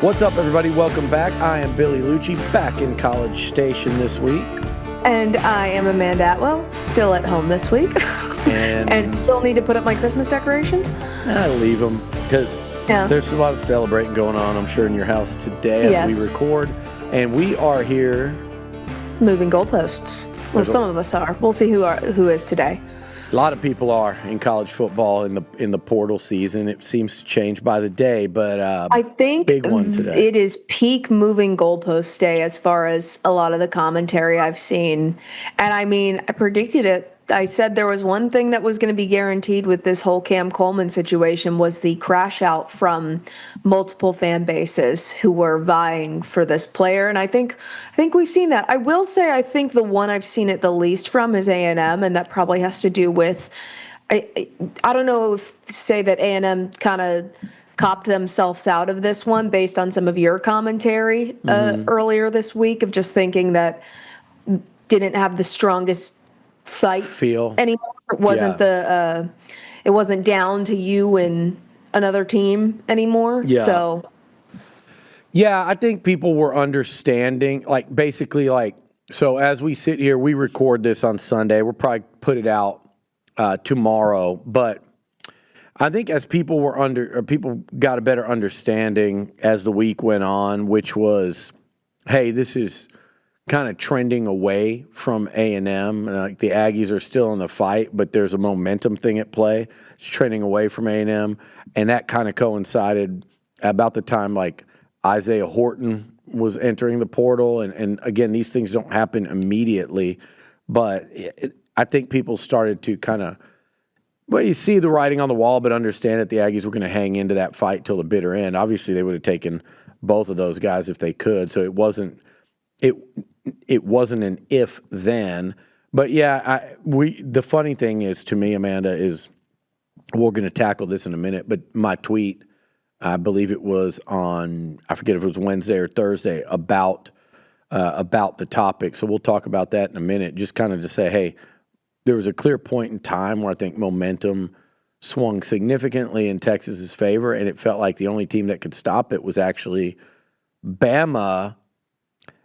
What's up, everybody? Welcome back. I am Billy Liucci, back in College Station this week. And I am Amanda Atwell, still at home this week. And still need to put up my Christmas decorations. I leave them because there's a lot of celebrating going on, I'm sure, in your house today as we record. And we are here moving goalposts. Well, some of us are. We'll see who is today. A lot of people are in college football in the portal season. It seems to change by the day, but I think big one today. It is peak moving goalpost day as far as a lot of the commentary I've seen. And I mean, I predicted it. I said there was one thing that was going to be guaranteed with this whole Cam Coleman situation was the crash out from multiple fan bases who were vying for this player. And I think we've seen that. I will say I think the one I've seen it the least from is A&M, and that probably has to do with I don't know if say that A&M kind of copped themselves out of this one based on some of your commentary earlier this week of just thinking that didn't have the strongest fight feel anymore. It wasn't it wasn't down to you and another team anymore. Yeah. So I think people were understanding, so as we sit here, we record this on Sunday. We'll probably put it out tomorrow, but I think as people got a better understanding as the week went on, which was, hey, this is kind of trending away from A&M. Like the Aggies are still in the fight, but there's a momentum thing at play. It's trending away from A&M, and that kind of coincided about the time like Isaiah Horton was entering the portal, and again, these things don't happen immediately, but I think people started to kind of, you see the writing on the wall, but understand that the Aggies were going to hang into that fight till the bitter end. Obviously, they would have taken both of those guys if they could, so it wasn't an if then. But the funny thing is, to me, Amanda, is we're going to tackle this in a minute, but my tweet, I believe it was on, I forget if it was Wednesday or Thursday, about the topic. So we'll talk about that in a minute. Just kind of to say, hey, there was a clear point in time where I think momentum swung significantly in Texas's favor, and it felt like the only team that could stop it was actually Bama.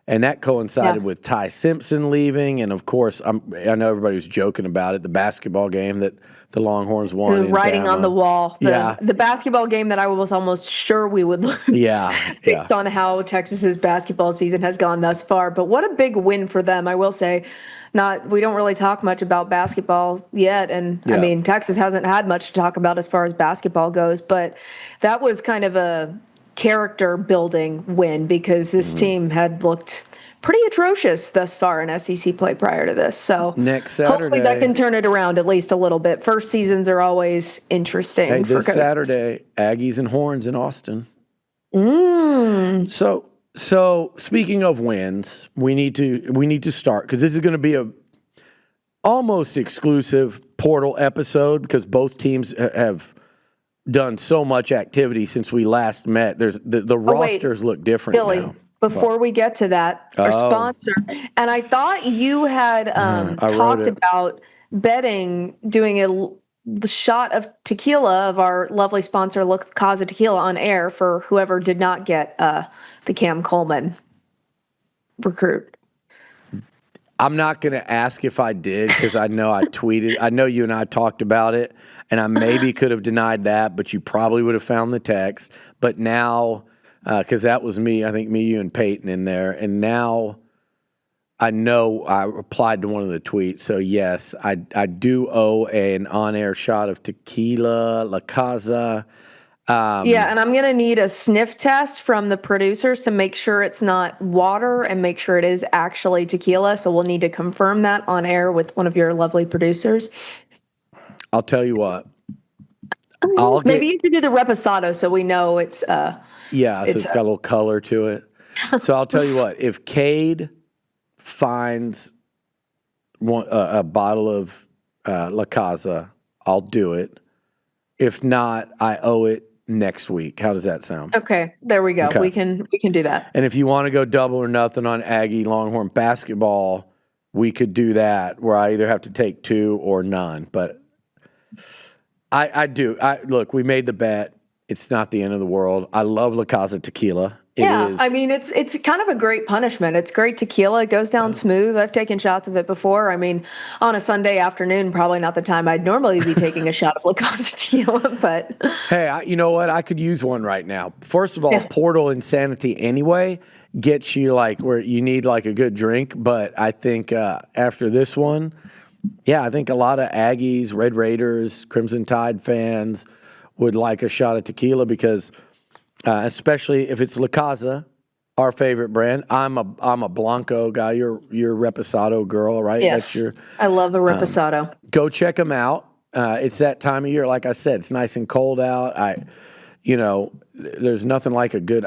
And that coincided with Ty Simpson leaving, and of course, I know everybody was joking about it. The basketball game that the Longhorns won, the writing on the wall, the basketball game that I was almost sure we would lose, based on how Texas's basketball season has gone thus far. But what a big win for them, I will say. We don't really talk much about basketball yet, and I mean, Texas hasn't had much to talk about as far as basketball goes. But that was kind of a character building win because this team had looked pretty atrocious thus far in SEC play prior to this. So next Saturday, hopefully that can turn it around at least a little bit. First seasons are always interesting. Hey, this Saturday, Aggies and Horns in Austin. So speaking of wins, we need to start because this is going to be a almost exclusive portal episode because both teams have done so much activity since we last met. There's the rosters look different Billy, now. Before we get to that, our sponsor, and I thought you had talked about betting, doing the shot of tequila of our lovely sponsor, La Casa Tequila, on air for whoever did not get the Cam Coleman recruit. I'm not going to ask if I did because I know I tweeted. I know you and I talked about it, and I maybe could have denied that, but you probably would have found the text. But now, because that was me, I think me, you, and Peyton in there, and now I know I replied to one of the tweets. So, yes, I do owe an on-air shot of tequila, La Casa. And I'm going to need a sniff test from the producers to make sure it's not water and make sure it is actually tequila. So we'll need to confirm that on air with one of your lovely producers. I'll tell you what. Maybe you could do the reposado so we know it's... so it's got a little color to it. So I'll tell you what. If Cade finds a bottle of La Casa, I'll do it. If not, I owe it next week. How does that sound? Okay, there we go. Okay. We can do that. And if you want to go double or nothing on Aggie Longhorn basketball, we could do that where I either have to take 2 or none. But I do. Look, we made the bet. It's not the end of the world. I love La Casa Tequila. It Yeah, I is. mean it's kind of a great punishment. It's great tequila. It goes down smooth. I've taken shots of it before. I mean, on a Sunday afternoon, probably not the time I'd normally be taking a shot of La Casa tequila, but Hey, you know what? I could use one right now. First of all, yeah. Portal Insanity anyway gets you like where you need like a good drink. But I think after this one, yeah, I think a lot of Aggies, Red Raiders, Crimson Tide fans would like a shot of tequila because, especially if it's La Casa, our favorite brand. I'm a Blanco guy. You're Reposado girl, right? That's Yes. your. I love a reposado. Go check them out. It's that time of year. Like I said, it's nice and cold out. There's nothing like a good.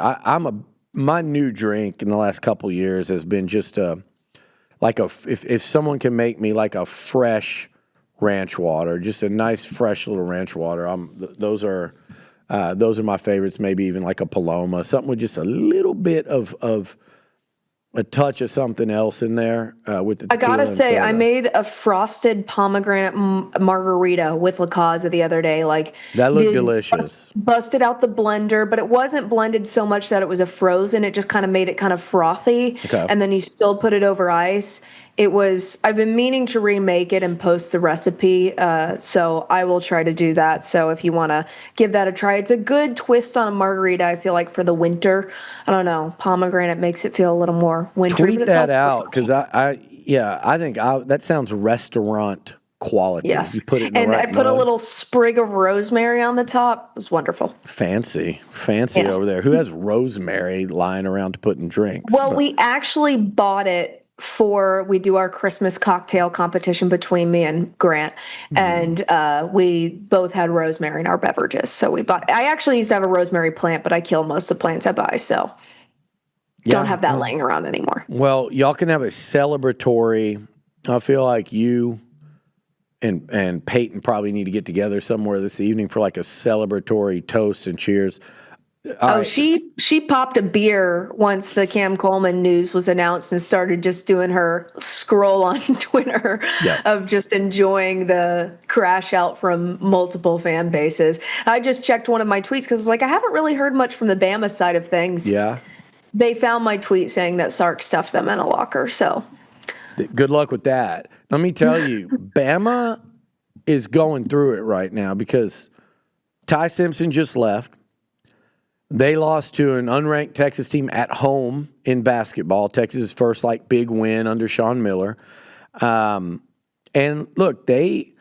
My new drink in the last couple years has been just if someone can make me like a fresh ranch water, just a nice fresh little ranch water. Those are my favorites. Maybe even like a Paloma, something with just a little bit of a touch of something else in there with the I tequila gotta and say, I soda. made a frosted pomegranate margarita with La Casa the other day. Like, That looked delicious. busted out the blender, but it wasn't blended so much that it was a frozen. It just kind of made it kind of frothy, Okay. and then you still put it over ice. It was. I've been meaning to remake it and post the recipe, so I will try to do that. So if you want to give that a try, it's a good twist on a margarita. I feel like for the winter. I don't know. Pomegranate makes it feel a little more wintry, Tweet but it that sounds out because refreshing. I think that sounds restaurant quality. If you Yes. put it in the And I right put a mug. little sprig of rosemary on the top. It was wonderful. Fancy over Yes. there. Who has rosemary lying around to put in drinks? Well, But we actually bought it for we do our Christmas cocktail competition between me and Grant, and we both had rosemary in our beverages. So we bought. I actually used to have a rosemary plant, but I kill most of the plants I buy, so don't yeah, have that laying around anymore. well, y'all can have a celebratory. I feel like you and Peyton probably need to get together somewhere this evening for like a celebratory toast and cheers. All Oh, right. she popped a beer once the Cam Coleman news was announced and started just doing her scroll on Twitter Yeah. of just enjoying the crash out from multiple fan bases. I just checked one of my tweets because it's like I haven't really heard much from the Bama side of things. Yeah. They found my tweet saying that Sark stuffed them in a locker. So Good luck with that. Let me tell you, Bama is going through it right now because Ty Simpson just left. They lost to an unranked Texas team at home in basketball. Texas' first like big win under Sean Miller. And look, they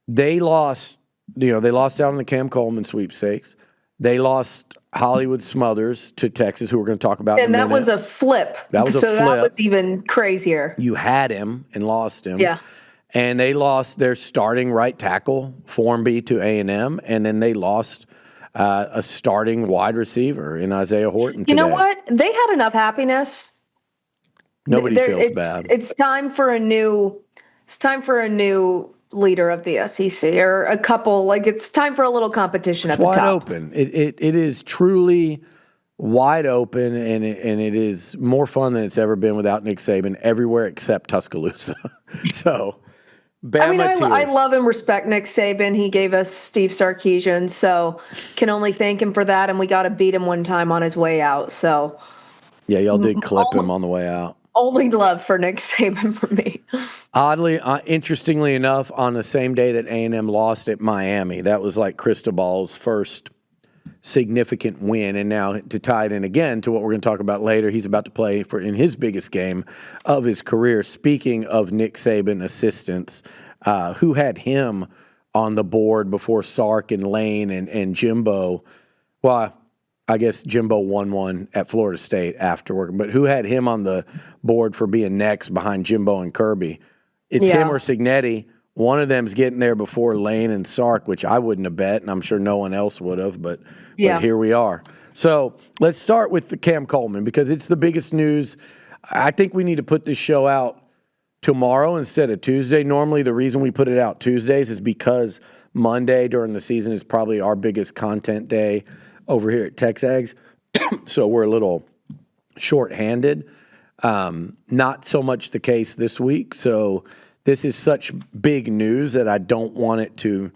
lost. They lost out on the Cam Coleman sweepstakes. They lost Hollywood Smothers to Texas, who we're going to talk about in and a that minute. was a flip. That was a so that flip. was even crazier. You had him and lost him. Yeah. And they lost their starting right tackle, Formby, to A&M, and then they lost a starting wide receiver in Isaiah Horton today. You know what? They had enough happiness. Nobody feels It's bad. it's time for a new leader of the SEC or a couple. Like it's time for a little competition at the Wide top. open. It is truly wide open, and it is more fun than it's ever been without Nick Saban everywhere except Tuscaloosa. So, Bama I mean, I tears. love and respect Nick Saban. He gave us Steve Sarkisian, so can only thank him for that. And we got to beat him one time on his way out. So Yeah, y'all did clip him on the way out. only love for Nick Saban for me. Oddly, interestingly enough, on the same day that A&M lost at Miami, that was like Cristobal's first significant win. And now to tie it in again to what we're going to talk about later, he's about to play in his biggest game of his career. Speaking of Nick Saban assistants, who had him on the board before Sark and Lane and Jimbo? Well, I guess Jimbo won one at Florida State afterward, but who had him on the board for being next behind Jimbo and Kirby? It's him or Signetti. One of them's getting there before Lane and Sark, which I wouldn't have bet, and I'm sure no one else would have, but here we are. So let's start with the Cam Coleman because it's the biggest news. I think we need to put this show out tomorrow instead of Tuesday. Normally, the reason we put it out Tuesdays is because Monday during the season is probably our biggest content day over here at TexAgs. So we're a little short-handed. Not so much the case this week. So this is such big news that I don't want it to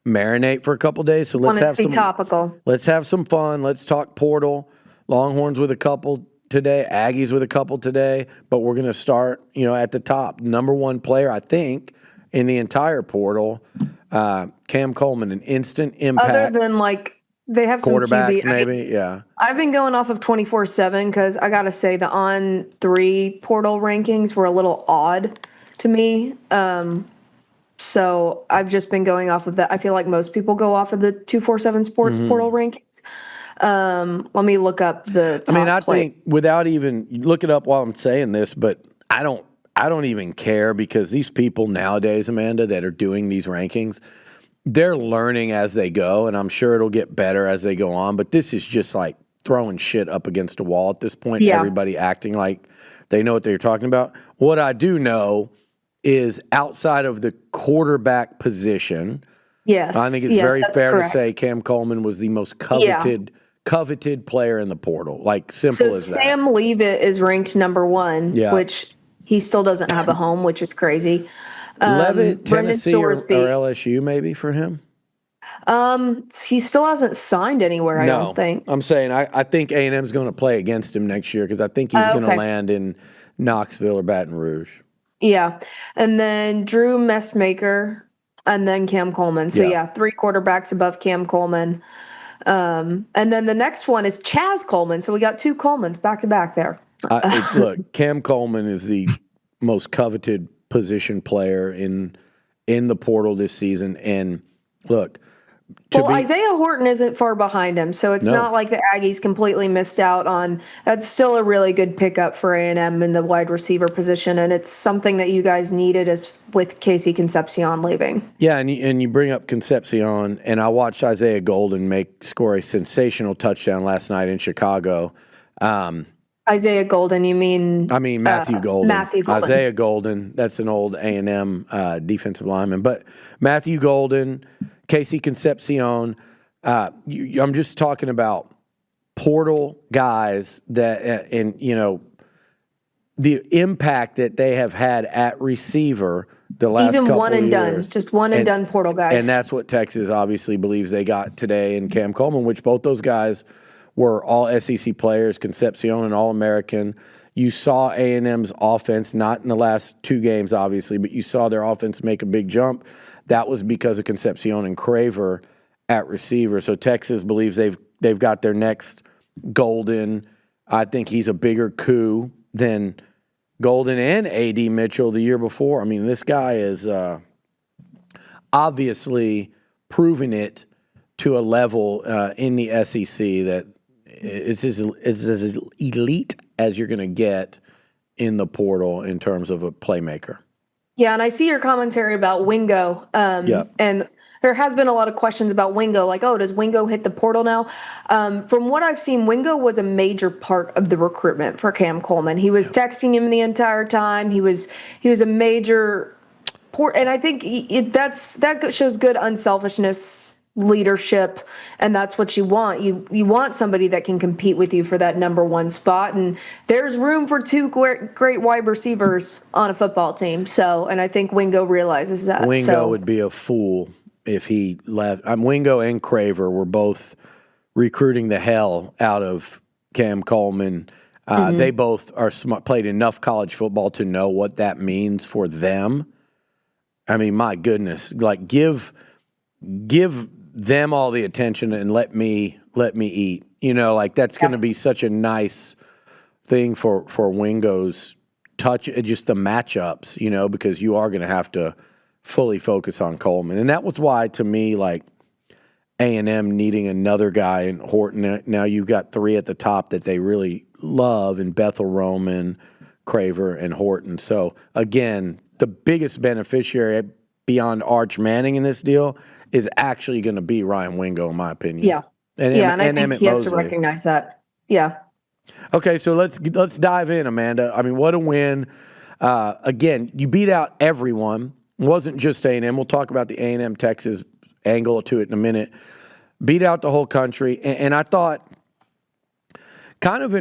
marinate for a couple days. So let's have some topical. Let's have some fun. Let's talk portal. Longhorns with a couple today, Aggies with a couple today, but we're going to start, at the top. Number one player, I think, in the entire portal, Cam Coleman, an instant impact. Other than they have some quarterbacks, QB. maybe, yeah. I've been going off of 24/7 because I gotta say the On3 portal rankings were a little odd to me. So I've just been going off of that. I feel like most people go off of the 247 Sports portal rankings. Let me look up the top I think without even look it up while I'm saying this, but I don't even care because these people nowadays, Amanda, that are doing these rankings, they're learning as they go, and I'm sure it'll get better as they go on. But this is just like throwing shit up against a wall at this point. Yeah. Everybody acting like they know what they're talking about. What I do know is outside of the quarterback position, Yes, I think it's very fair to say Cam Coleman was the most coveted player in the portal. Like, simple as that. Sam Leavitt is ranked number 1, Yeah. which he still doesn't have a home, which is crazy. Levitt, Tennessee or Sorsby. LSU maybe for him? He still hasn't signed anywhere, I don't think. I'm saying I think A&M's going to play against him next year because I think he's going to land in Knoxville or Baton Rouge. Yeah. And then Drew Messmaker and then Cam Coleman. So, 3 quarterbacks above Cam Coleman. And then the next one is Chaz Coleman. So we got 2 Colemans back to back there. Look, Cam Coleman is the most coveted position player in the portal this season. And look, Isaiah Horton isn't far behind him, so it's not like the Aggies completely missed out on. That's still a really good pickup for A&M in the wide receiver position, and it's something that you guys needed as with Casey Concepcion leaving. Yeah, and you bring up Concepcion, and I watched Isaiah Golden score a sensational touchdown last night in Chicago. Isaiah Golden, you mean? I mean Matthew Golden. Matthew Golden. Isaiah Golden, that's an old A&M defensive lineman. But Matthew Golden, Casey Concepcion, I'm just talking about portal guys that, the impact that they have had at receiver the last Even couple one and of done, years. just one and done portal guys. And that's what Texas obviously believes they got today in Cam Coleman, which both those guys were all SEC players, Concepcion and All-American. You saw A&M's offense, not in the last 2 games, obviously, but you saw their offense make a big jump. That was because of Concepcion and Craver at receiver. So Texas believes they've got their next Golden. I think he's a bigger coup than Golden and A.D. Mitchell the year before. I mean, this guy is obviously proven it to a level in the SEC that it's as elite as you're going to get in the portal in terms of a playmaker. Yeah, and I see your commentary about Wingo. And there has been a lot of questions about Wingo, like, does Wingo hit the portal now? From what I've seen, Wingo was a major part of the recruitment for Cam Coleman. He was texting him the entire time. He was a major and I think that shows good unselfishness, leadership, and that's what you want. You want somebody that can compete with you for that number 1 spot, and there's room for 2 great wide receivers on a football team. So, and I think Wingo realizes that. Wingo would be a fool if he left. Wingo and Craver were both recruiting the hell out of Cam Coleman. They both are played enough college football to know what that means for them. I mean, my goodness, like give them all the attention and let me eat. That's going to be such a nice thing for Wingo's touch, just the matchups, because you are going to have to fully focus on Coleman. And that was why, to me, like A&M needing another guy in Horton. Now you've got 3 at the top that they really love in Bethel Roman, Craver, and Horton. So, again, the biggest beneficiary beyond Arch Manning in this deal is actually going to be Ryan Wingo, in my opinion. Yeah. And I think he has to recognize that. Yeah. Okay, so let's dive in, Amanda. I mean, what a win. Again, you beat out everyone. It wasn't just A&M. We'll talk about the A&M Texas angle to it in a minute. Beat out the whole country. And I thought kind of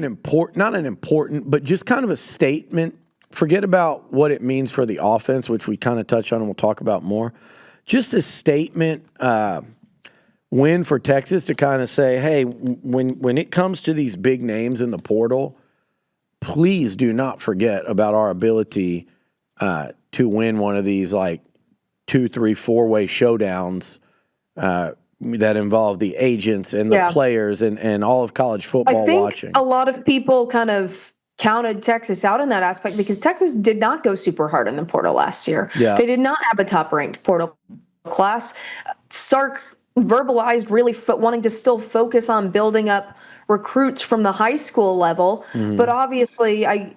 not an important, but just kind of a statement. Forget about what it means for the offense, which we kind of touched on and we'll talk about more. Just a statement win for Texas to kind of say, hey, when it comes to these big names in the portal, please do not forget about our ability to win one of these like 2, 3, 4-way showdowns that involve the agents and the players and all of college football I think watching. A lot of people kind of counted Texas out in that aspect because Texas did not go super hard in the portal last year. Yeah. They did not have a top-ranked portal class. Sark verbalized really wanting to still focus on building up recruits from the high school level, but obviously I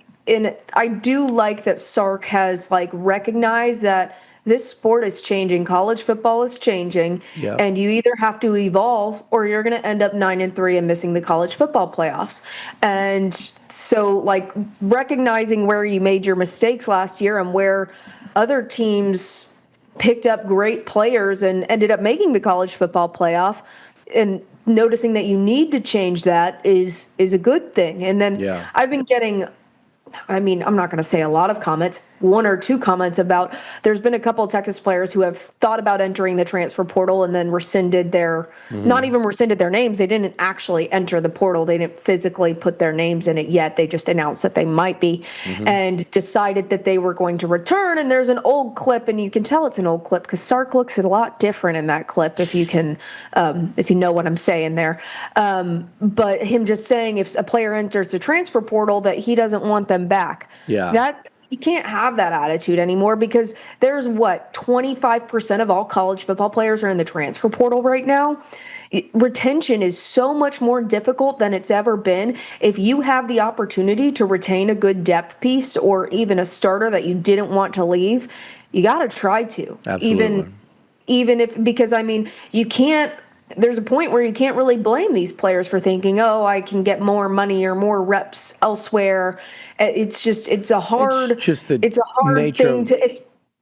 do like that Sark has like recognized that this sport is changing. College football is changing, and you either have to evolve or you're going to end up 9-3 and missing the college football playoffs. And so, like, recognizing where you made your mistakes last year and where other teams picked up great players and ended up making the college football playoff, and noticing that you need to change that is a good thing. And then I've been getting, I mean, I'm not going to say a lot of comments, 1 or 2 comments about there's been a couple of Texas players who have thought about entering the transfer portal and then rescinded their, not even rescinded their names. They didn't actually enter the portal. They didn't physically put their names in it yet. They just announced that they might be and decided that they were going to return. And there's an old clip, and you can tell it's an old clip because Sark looks a lot different in that clip, if you can, if you know what I'm saying there. But him just saying if a player enters the transfer portal that he doesn't want them back. That you can't have that attitude anymore because there's 25% of all college football players are in the transfer portal right now. Retention is so much more difficult than it's ever been. If you have the opportunity to retain a good depth piece or even a starter that you didn't want to leave, you got to try to. Absolutely. Even if, because I mean, you can't, there's a point where you can't really blame these players for thinking, oh, I can get more money or more reps elsewhere. It's just, it's a hard thing to,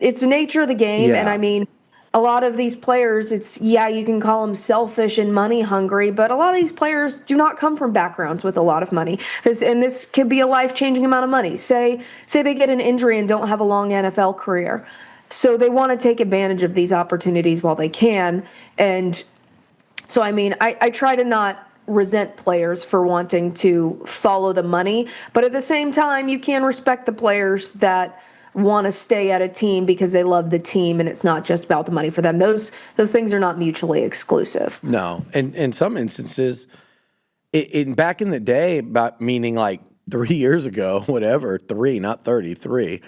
it's the nature of the game. And I mean, a lot of these players, it's, you can call them selfish and money hungry, but a lot of these players do not come from backgrounds with a lot of money. This could be a life-changing amount of money. Say they get an injury and don't have a long NFL career. So they want to take advantage of these opportunities while they can. And so, I mean, I try to not resent players for wanting to follow the money, but at the same time, you can respect the players that want to stay at a team because they love the team and it's not just about the money for them. Those things are not mutually exclusive. No. And in some instances, back in the day, meaning like 3 years ago, whatever, 3, not 33,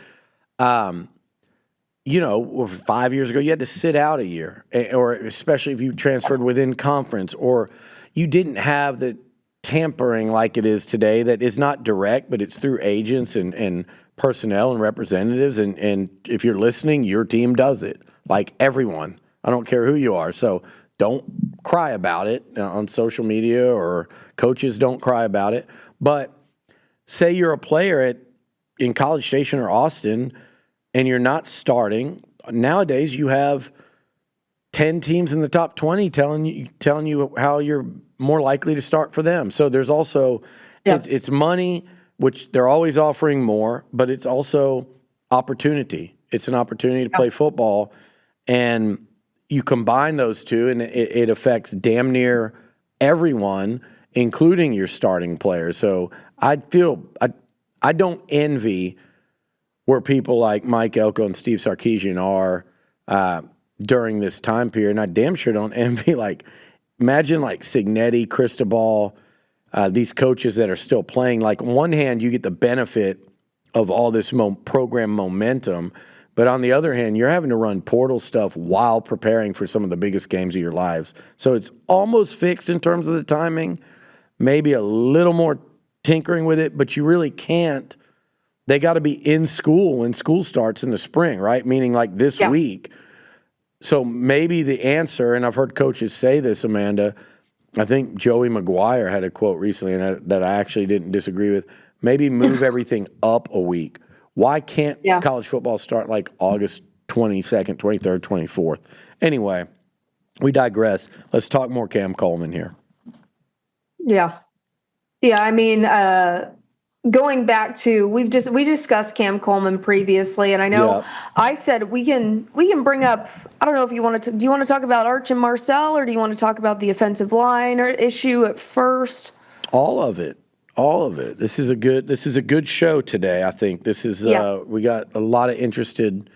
you know, 5 years ago, you had to sit out a year, or especially if you transferred within conference, or you didn't have the tampering like it is today that is not direct, but it's through agents and personnel and representatives. And if you're listening, your team does it, like everyone. I don't care who you are. So don't cry about it on social media, or coaches don't cry about it. But say you're a player in College Station or Austin, and you're not starting. Nowadays, you have 10 teams in the top 20 telling you how you're more likely to start for them. So there's also it's money, which they're always offering more, but it's also opportunity. It's an opportunity to play football, and you combine those two, and it affects damn near everyone, including your starting players. So I don't envy where people like Mike Elko and Steve Sarkisian are during this time period. And I damn sure don't envy, like, imagine like Signetti, Cristobal, these coaches that are still playing. Like, on one hand, you get the benefit of all this program momentum, but on the other hand, you're having to run portal stuff while preparing for some of the biggest games of your lives. So it's almost fixed in terms of the timing, maybe a little more tinkering with it, but you really can't. They got to be in school when school starts in the spring, right? Meaning like this week. So maybe the answer, and I've heard coaches say this, Amanda, I think Joey McGuire had a quote recently that I actually didn't disagree with. Maybe move everything up a week. Why can't college football start like August 22nd, 23rd, 24th? Anyway, we digress. Let's talk more Cam Coleman here. Yeah. Yeah, I mean, going back to we discussed Cam Coleman previously, and I know Yeah. I said we can bring up. I don't know if you want to. Do you want to talk about Arch and Marcel, or do you want to talk about the offensive line or issue at first? All of it. All of it. This is a good show today. I think this is Yeah. we got a lot of interested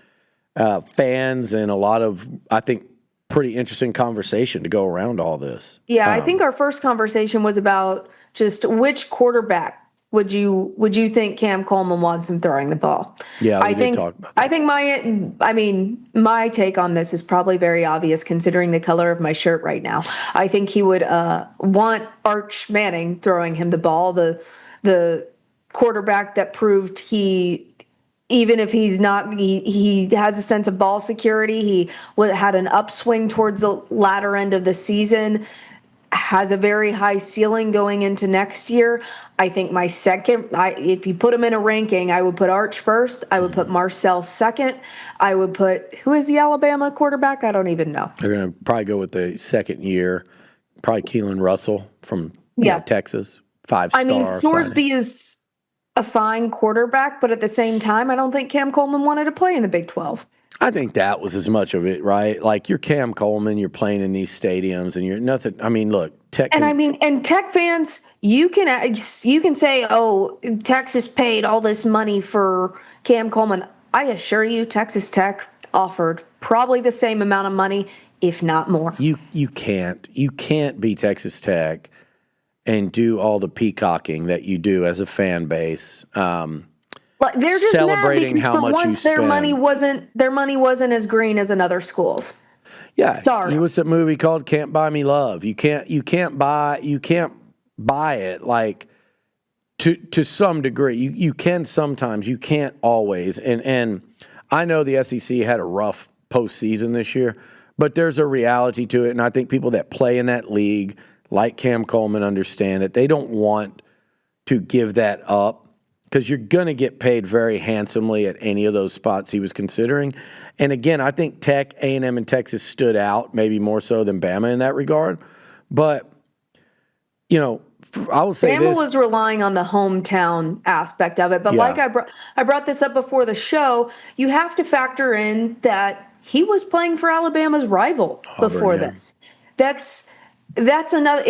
fans and a lot of, I think, pretty interesting conversation to go around all this. Yeah, I think our first conversation was about just which quarterback would you think Cam Coleman wants him throwing the ball? Yeah, we I did think talk about that. I think my take on this is probably very obvious considering the color of my shirt right now. I think he would want Arch Manning throwing him the ball, the quarterback that proved even if he's not, he has a sense of ball security. He had an upswing towards the latter end of the season, has a very high ceiling going into next year. I think my second, if you put him in a ranking, I would put Arch first. I would put Marcel second. I would put, who is the Alabama quarterback? I don't even know. They're going to probably go with the second year, probably Keelan Russell from Texas, 5-star. I mean, Sorsby is a fine quarterback, but at the same time, I don't think Cam Coleman wanted to play in the Big 12. I think that was as much of it, right? Like, you're Cam Coleman, you're playing in these stadiums, and you're nothing. I mean, look, Tech. And Tech fans, you can say, "Oh, Texas paid all this money for Cam Coleman." I assure you, Texas Tech offered probably the same amount of money, if not more. You can't be Texas Tech and do all the peacocking that you do as a fan base. But they're just celebrating mad because how for much once you their money wasn't as green as in other schools. Yeah, Sorry. What's that movie called? Can't Buy Me Love. You can't buy it, like, to some degree. You can sometimes, you can't always. And I know the SEC had a rough postseason this year, but there's a reality to it, and I think people that play in that league, like Cam Coleman, understand it. They don't want to give that up because you're going to get paid very handsomely at any of those spots he was considering. And again, I think Tech, A&M, and Texas stood out maybe more so than Bama in that regard. But, I will say Bama was relying on the hometown aspect of it. But like I brought this up before the show, you have to factor in that he was playing for Alabama's rival before this. That's another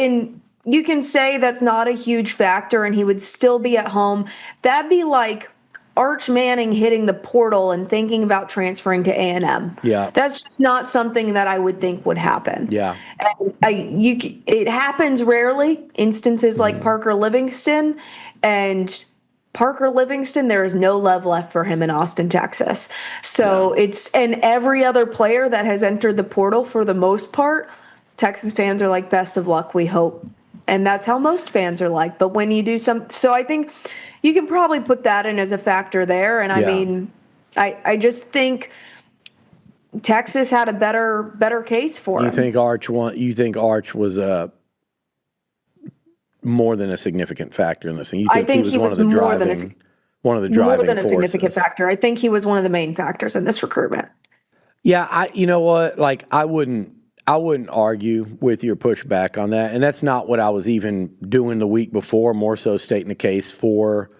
you can say that's not a huge factor and he would still be at home. That'd be like Arch Manning hitting the portal and thinking about transferring to A&M. Yeah. That's just not something that I would think would happen. Yeah. It happens rarely, instances like Parker Livingston, and Parker Livingston, there is no love left for him in Austin, Texas. So and every other player that has entered the portal for the most part, Texas fans are like, best of luck, we hope. And that's how most fans are like. But when you do so I think you can probably put that in as a factor there. And I mean, I just think Texas had a better case for him. You think Arch was more than a significant factor in this thing? You think he was one of the driving forces? Significant factor. I think he was one of the main factors in this recruitment. Yeah, you know what? Like, I wouldn't argue with your pushback on that. And that's not what I was even doing the week before, more so stating the case for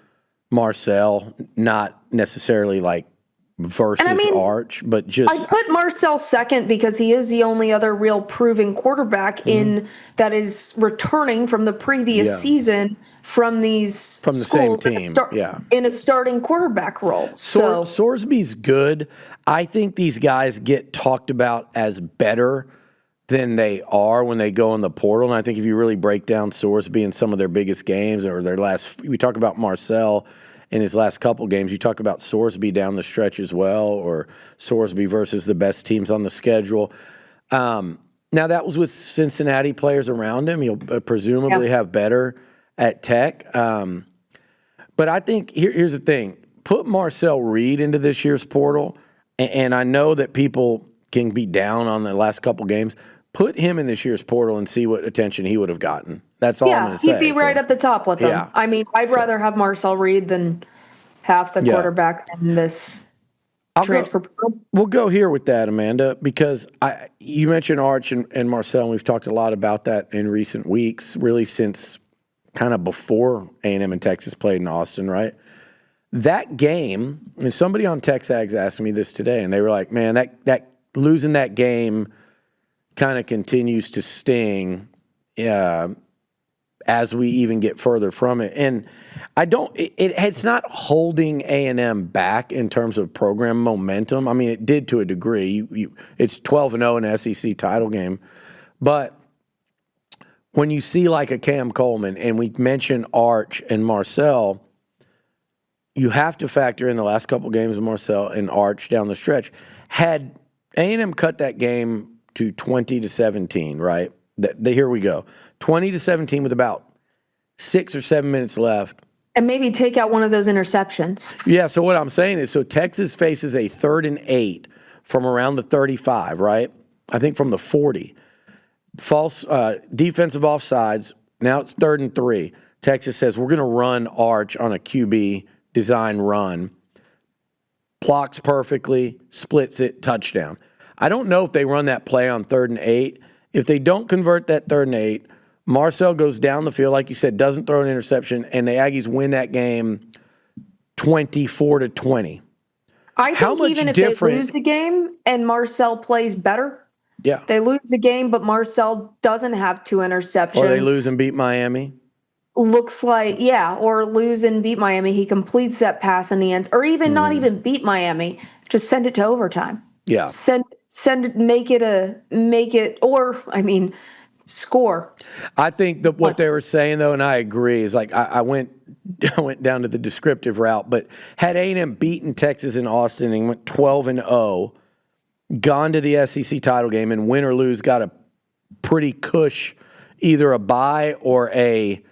Marcel, not necessarily like versus Arch, but just. I put Marcel second because he is the only other real proven quarterback that is returning from the previous season from the same team, in a starting quarterback role. So Sorsby's good. I think these guys get talked about as better than they are when they go in the portal. And I think if you really break down Sorsby in some of their biggest games or we talk about Marcel in his last couple games, you talk about Sorsby down the stretch as well, or Sorsby versus the best teams on the schedule. Now, that was with Cincinnati players around him. He'll presumably have better at Tech. But I think here's the thing. Put Marcel Reed into this year's portal, and I know that people can be down on the last couple games. Put him in this year's portal and see what attention he would have gotten. That's all I'm going to say. He'd be right up the top with them. Yeah. I mean, I'd rather have Marcel Reed than half the quarterbacks in this transfer portal. We'll go here with that, Amanda, because you mentioned Arch and Marcel, and we've talked a lot about that in recent weeks, really since kind of before A&M and Texas played in Austin, right? That game, and somebody on TexAgs asked me this today, and they were like, man, that losing that game kind of continues to sting as we even get further from it. And it's not holding A&M back in terms of program momentum. I mean, it did to a degree. It's 12-0 in an SEC title game. But when you see like a Cam Coleman, and we mentioned Arch and Marcel, you have to factor in the last couple games of Marcel and Arch down the stretch. Had A&M cut that game to 20-17, right? Here we go. 20-17 with about 6 or 7 minutes left. And maybe take out one of those interceptions. Yeah, so what I'm saying is, so Texas faces a 3rd and 8 from around the 35, right? I think from the 40. False defensive offsides. Now it's 3rd and 3. Texas says, we're going to run Arch on a QB design run. Blocks perfectly, splits it, touchdown. I don't know if they run that play on 3rd and 8. If they don't convert that 3rd and 8, Marcel goes down the field, like you said, doesn't throw an interception, and the Aggies win that game 24-20. I think even if they lose the game and Marcel plays better, yeah, they lose the game, but Marcel doesn't have 2 interceptions. Or they lose and beat Miami. Looks like, yeah, or lose and beat Miami. He completes that pass in the end, or even not even beat Miami. Just send it to overtime. Yeah, send it, make it, or I mean, score. I think that what they were saying though, and I agree, is like I went down to the descriptive route, but had A&M beaten Texas in Austin and went 12-0, gone to the SEC title game, and win or lose, got a pretty cush, either a bye or a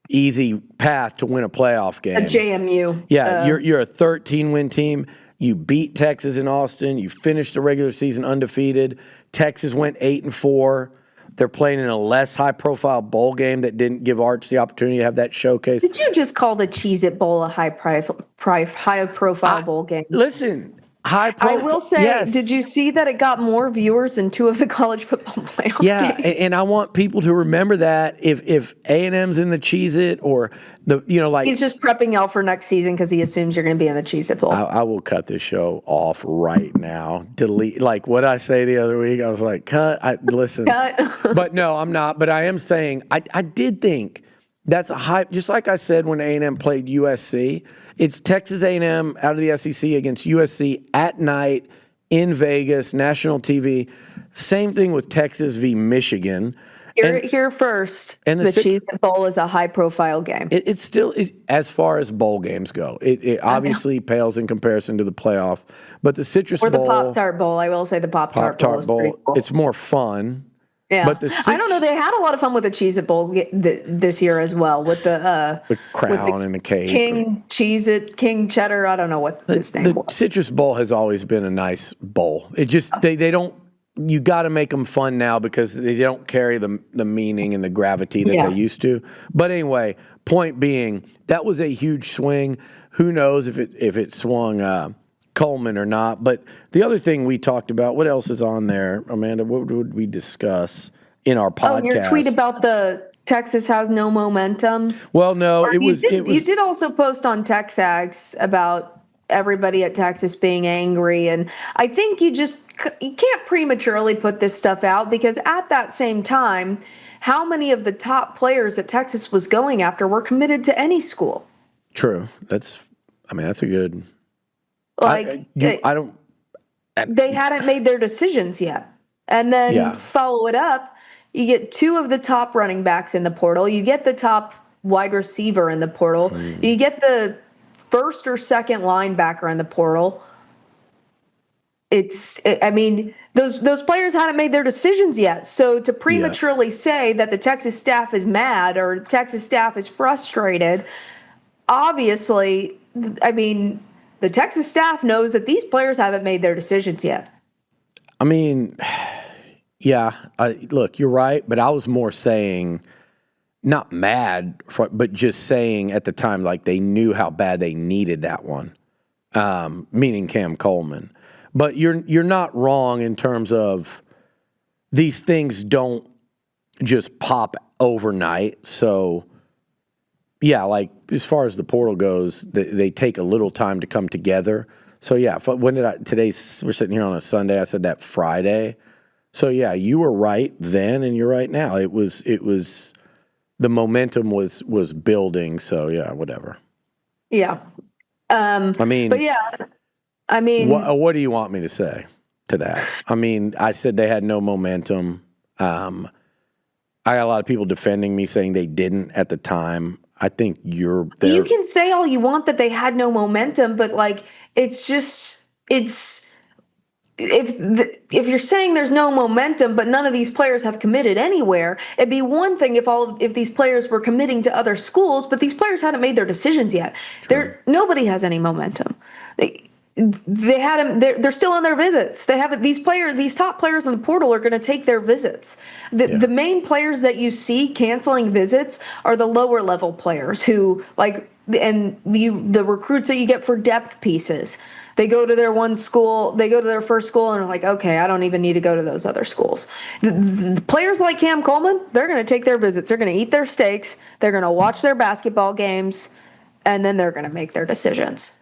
easy path to win a playoff game. A JMU. Yeah, you're a 13-win team. You beat Texas in Austin. You finished the regular season undefeated. Texas went 8-4. They're playing in a less high-profile bowl game that didn't give Arch the opportunity to have that showcase. Did you just call the Cheez-It Bowl a high-profile bowl game? Listen, I will say, yes. Did you see that it got more viewers than 2 of the college football playoff games? And I want people to remember that if A&M's in the Cheez-It or he's just prepping y'all for next season because he assumes you're going to be in the Cheez-It Bowl. I will cut this show off right now. Delete, like what I say the other week. I was like, cut. Listen, cut. But no, I'm not. But I am saying I did think that's a hype. Just like I said when A&M played USC. It's Texas A&M out of the SEC against USC at night in Vegas, national TV. Same thing with Texas v. Michigan. Here first, and the Cheez-It Bowl is a high-profile game. It's still, as far as bowl games go, it obviously pales in comparison to the playoff. But the Citrus Bowl. Or the Pop-Tart Bowl. I will say the Pop-Tart Bowl is pretty cool. It's more fun. Yeah, but I don't know. They had a lot of fun with the Cheez-It Bowl this year as well, with the crown and the cake, King Cheez-It, King Cheddar. I don't know what his name was. The Citrus Bowl has always been a nice bowl. It just they don't. You got to make them fun now because they don't carry the meaning and the gravity that they used to. But anyway, point being, that was a huge swing. Who knows if it swung Coleman or not. But the other thing we talked about, what else is on there, Amanda? What would we discuss in our podcast? Oh, your tweet about the Texas has no momentum. Well, no, you did also post on TexAgs about everybody at Texas being angry, and I think you can't prematurely put this stuff out because at that same time, how many of the top players that Texas was going after were committed to any school? True. That's a good. They hadn't made their decisions yet. And then follow it up, you get 2 of the top running backs in the portal. You get the top wide receiver in the portal. You get the first or second linebacker in the portal. Those players hadn't made their decisions yet. So to prematurely say that the Texas staff is mad or Texas staff is frustrated, obviously, the Texas staff knows that these players haven't made their decisions yet. Look, you're right, but I was more saying, not mad, but just saying at the time, like they knew how bad they needed that one, meaning Cam Coleman. But you're not wrong in terms of these things don't just pop overnight. So yeah, like as far as the portal goes, they take a little time to come together. So yeah, when did we're sitting here on a Sunday. I said that Friday. So yeah, you were right then, and you're right now. It was the momentum was building. So yeah, whatever. Yeah. I mean, but yeah, I mean, what do you want me to say to that? I mean, I said they had no momentum. I got a lot of people defending me saying they didn't at the time. I think you're there. You can say all you want that they had no momentum, but like it's if you're saying there's no momentum, but none of these players have committed anywhere, it'd be one thing if these players were committing to other schools, but these players hadn't made their decisions yet. Nobody has any momentum. They had them. They're still on their visits. They haven't. These top players in the portal are going to take their visits. The main players that you see canceling visits are the lower level players who the recruits that you get for depth pieces. They go to their one school, they go to their first school, and are like, okay, I don't even need to go to those other schools. The players like Cam Coleman, they're going to take their visits. They're going to eat their steaks. They're going to watch their basketball games, and then they're going to make their decisions.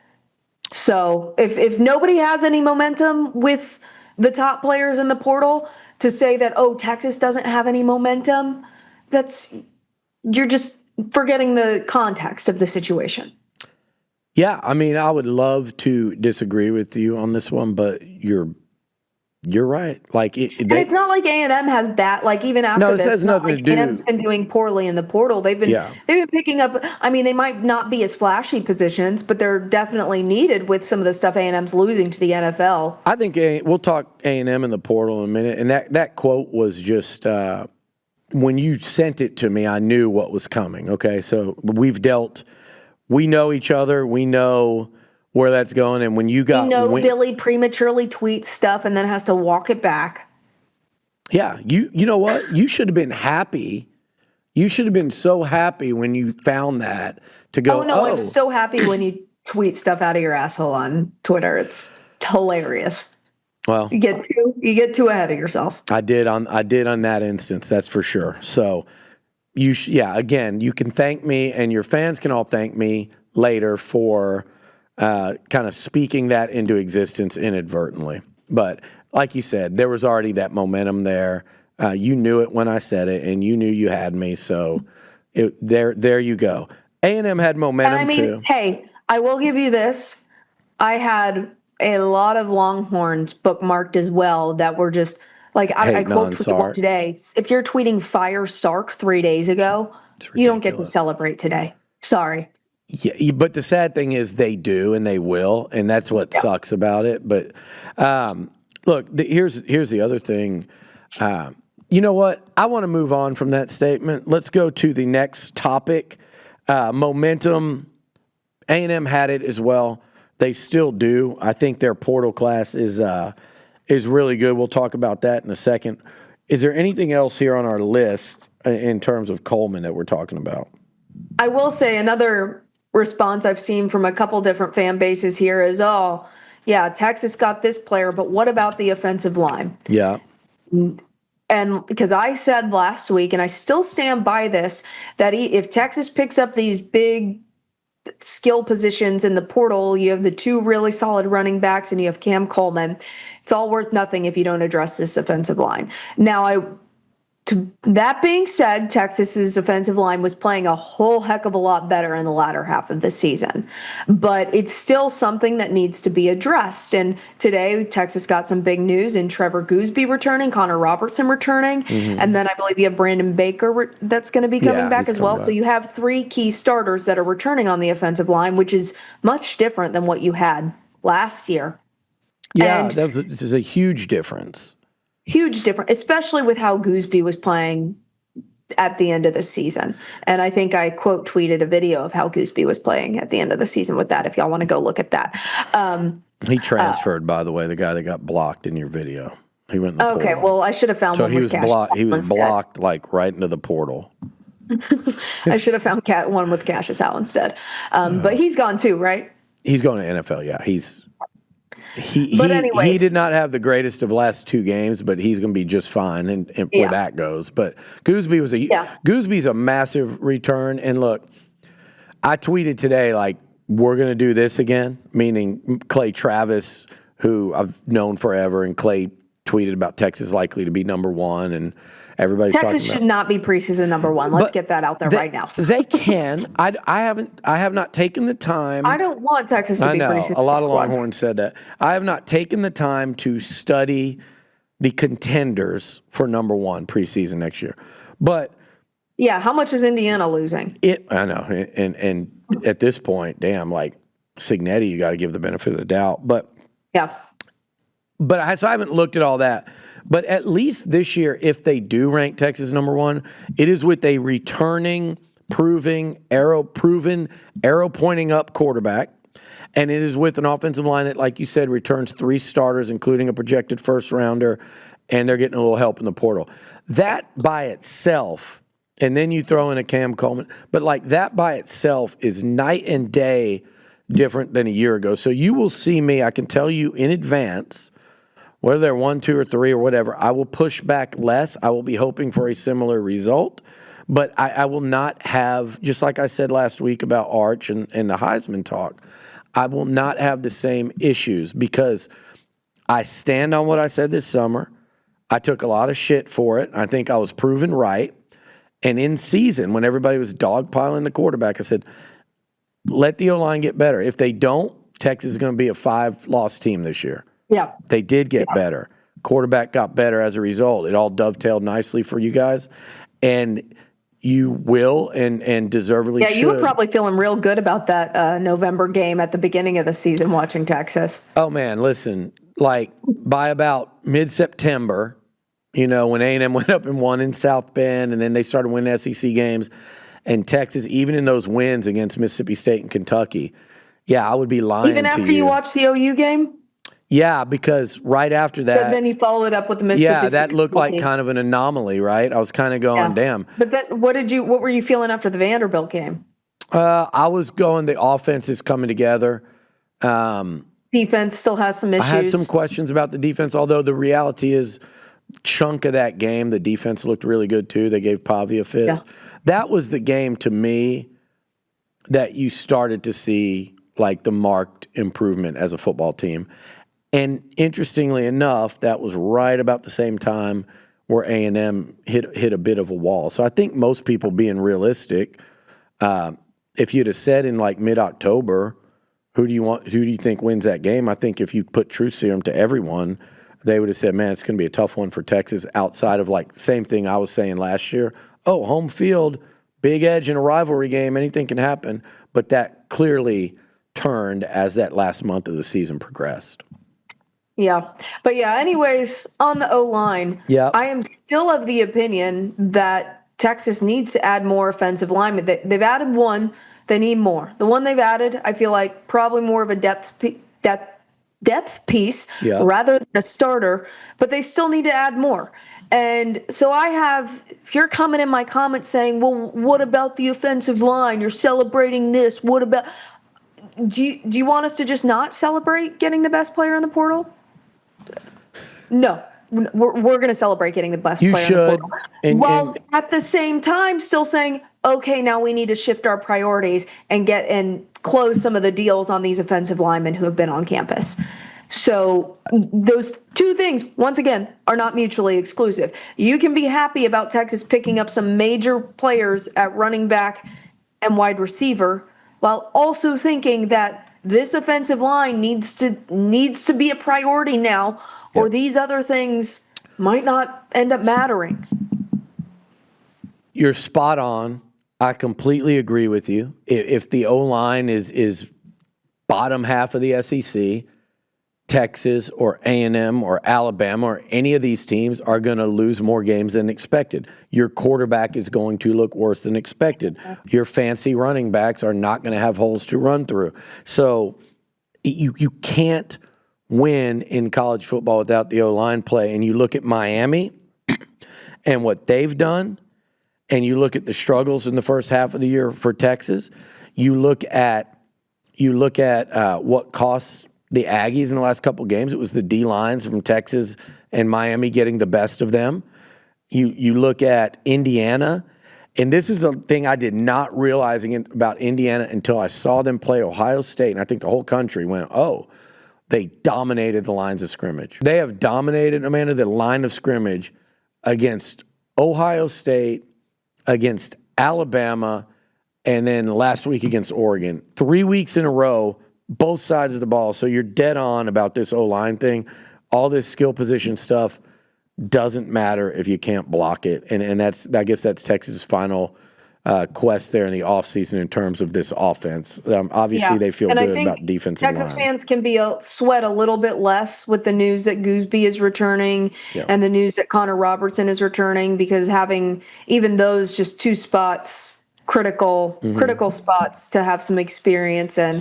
So if nobody has any momentum with the top players in the portal, to say that, oh, Texas doesn't have any momentum, you're just forgetting the context of the situation. Yeah, I mean, I would love to disagree with you on this one, but you're right. Like, and it's not like A&M has even after this. Has nothing to do. A&M's been doing poorly in the portal. They've been picking up. I mean, they might not be as flashy positions, but they're definitely needed with some of the stuff A&M's losing to the NFL. I think we'll talk A&M in the portal in a minute, and that quote was just when you sent it to me, I knew what was coming. Okay, so we know each other. We know where that's going. And when Billy prematurely tweets stuff and then has to walk it back. Yeah. You know what? You should have been happy. You should have been so happy when you found that to go, I'm so happy when you tweet stuff out of your asshole on Twitter. It's hilarious. Well, you get too ahead of yourself. I did on that instance. That's for sure. So again, you can thank me, and your fans can all thank me later for kind of speaking that into existence inadvertently. But like you said, there was already that momentum there. You knew it when I said it, and you knew you had me. So there you go. A&M had momentum too. Hey, I will give you this. I had a lot of Longhorns bookmarked as well that were just. Like I quote tweeted one today. If you're tweeting "Fire Sark" 3 days ago, you don't get to celebrate today. Sorry. Yeah, but the sad thing is they do and they will, and that's what sucks about it. But look, here's the other thing. You know what? I want to move on from that statement. Let's go to the next topic. Momentum. A&M had it as well. They still do. I think their portal class is really good. We'll talk about that in a second. Is there anything else here on our list in terms of Coleman that we're talking about? I will say another response I've seen from a couple different fan bases here is, Texas got this player, but what about the offensive line? Yeah. And because I said last week, and I still stand by this, that if Texas picks up these big skill positions in the portal, you have the two really solid running backs and you have Cam Coleman. It's all worth nothing if you don't address this offensive line. Now, that being said, Texas's offensive line was playing a whole heck of a lot better in the latter half of the season, but it's still something that needs to be addressed. And today, Texas got some big news in Trevor Gooseby returning, Connor Robertson returning, and then I believe you have Brandon Baker that's going to be coming back as well. So you have three key starters that are returning on the offensive line, which is much different than what you had last year. Yeah, there's a huge difference. Huge difference, especially with how Gooseby was playing at the end of the season. And I think I quote tweeted a video of how Gooseby was playing at the end of the season with that, if y'all want to go look at that. He transferred, by the way, the guy that got blocked in your video. He went in the portal. Well, I should have found one with Cash. He was blocked like right into the portal. I should have found one with Cassius Howe instead. But he's gone too, right? He's going to NFL, yeah. He did not have the greatest of last two games, but he's going to be just fine and where that goes. But Gooseby's a massive return. And look, I tweeted today, like, we're going to do this again, meaning Clay Travis, who I've known forever, and Clay tweeted about Texas likely to be number one, and everybody's Texas talking should about, not be preseason number one. Let's get that out there right now. They can. I have not taken the time. I don't want Texas to I be know preseason a lot of number one. Longhorns said that. I have not taken the time to study the contenders for number one preseason next year, but Yeah, how much is Indiana losing? I know, and at this point, damn, like Signetti, you got to give the benefit of the doubt, but Yeah. so I haven't looked at all that. But at least this year, if they do rank Texas number one, it is with a returning, arrow pointing up quarterback. And it is with an offensive line that, like you said, returns 3 starters, including a projected first rounder, and they're getting a little help in the portal. That by itself, and then you throw in a Cam Coleman, but like that by itself is night and day different than a year ago. So you will see me, I can tell you in advance, whether they're 1, 2, or 3 or whatever, I will push back less. I will be hoping for a similar result. But I will not have, just like I said last week about Arch and the Heisman talk, I will not have the same issues because I stand on what I said this summer. I took a lot of shit for it. I think I was proven right. And in season, when everybody was dogpiling the quarterback, I said, let the O-line get better. If they don't, Texas is going to be a 5-loss team this year. Yeah. They did get better. Quarterback got better as a result. It all dovetailed nicely for you guys. And you will and deservedly should. Yeah, you were probably feeling real good about that November game at the beginning of the season watching Texas. Oh, man, listen, like by about mid-September, when A&M went up and won in South Bend, and then they started winning SEC games, and Texas, even in those wins against Mississippi State and Kentucky, yeah, I would be lying to you. Even after you watched the OU game? Yeah, because right after that. But then you followed it up with the Mississippi Yeah, that State looked like game. kind of an anomaly, right? I was kind of going, damn. But then what were you feeling after the Vanderbilt game? I was going, the offense is coming together. Defense still has some issues. I had some questions about the defense, although the reality is, chunk of that game, the defense looked really good too. They gave Pavia fits. Yeah. That was the game to me that you started to see like the marked improvement as a football team. And interestingly enough, that was right about the same time where A&M hit a bit of a wall. So I think most people, being realistic, if you'd have said in like mid-October, who do you think wins that game? I think if you put truth serum to everyone, they would have said, man, it's going to be a tough one for Texas outside of like same thing I was saying last year. Oh, home field, big edge in a rivalry game, anything can happen. But that clearly turned as that last month of the season progressed. Yeah. But yeah, anyways, on the O-line, I am still of the opinion that Texas needs to add more offensive linemen. They've added one. They need more. The one they've added, I feel like probably more of a depth piece rather than a starter, but they still need to add more. And so if you're coming in my comments saying, well, what about the offensive line? You're celebrating this. What about, do you want us to just not celebrate getting the best player in the portal? No, we're going to celebrate getting the best player in the portal. While at the same time still saying, okay, now we need to shift our priorities and close some of the deals on these offensive linemen who have been on campus. So those two things, once again, are not mutually exclusive. You can be happy about Texas picking up some major players at running back and wide receiver while also thinking that this offensive line needs to be a priority now, or these other things might not end up mattering. You're spot on. I completely agree with you. If the O-line is bottom half of the SEC, Texas or A&M or Alabama or any of these teams are going to lose more games than expected. Your quarterback is going to look worse than expected. Your fancy running backs are not going to have holes to run through. So you can't win in college football without the O-line play. And you look at Miami and what they've done, and you look at the struggles in the first half of the year for Texas, you look at what costs the Aggies in the last couple of games. It was the D-lines from Texas and Miami getting the best of them. You look at Indiana And this is the thing I did not realize about Indiana until I saw them play Ohio State, and I think the whole country went, oh, they dominated the lines of scrimmage. They have dominated, Amanda, the line of scrimmage against Ohio State, against Alabama, and then last week against Oregon. 3 weeks in a row, both sides of the ball. So you're dead on about this O-line thing. All this skill position stuff doesn't matter if you can't block it. And that's, I guess that's Texas' final quest there in the offseason in terms of this offense. Obviously, they feel good about defensive Texas line. fans can sweat a little bit less with the news that Gooseby is returning and the news that Connor Robertson is returning, because having even those just two spots, critical spots to have some experience in.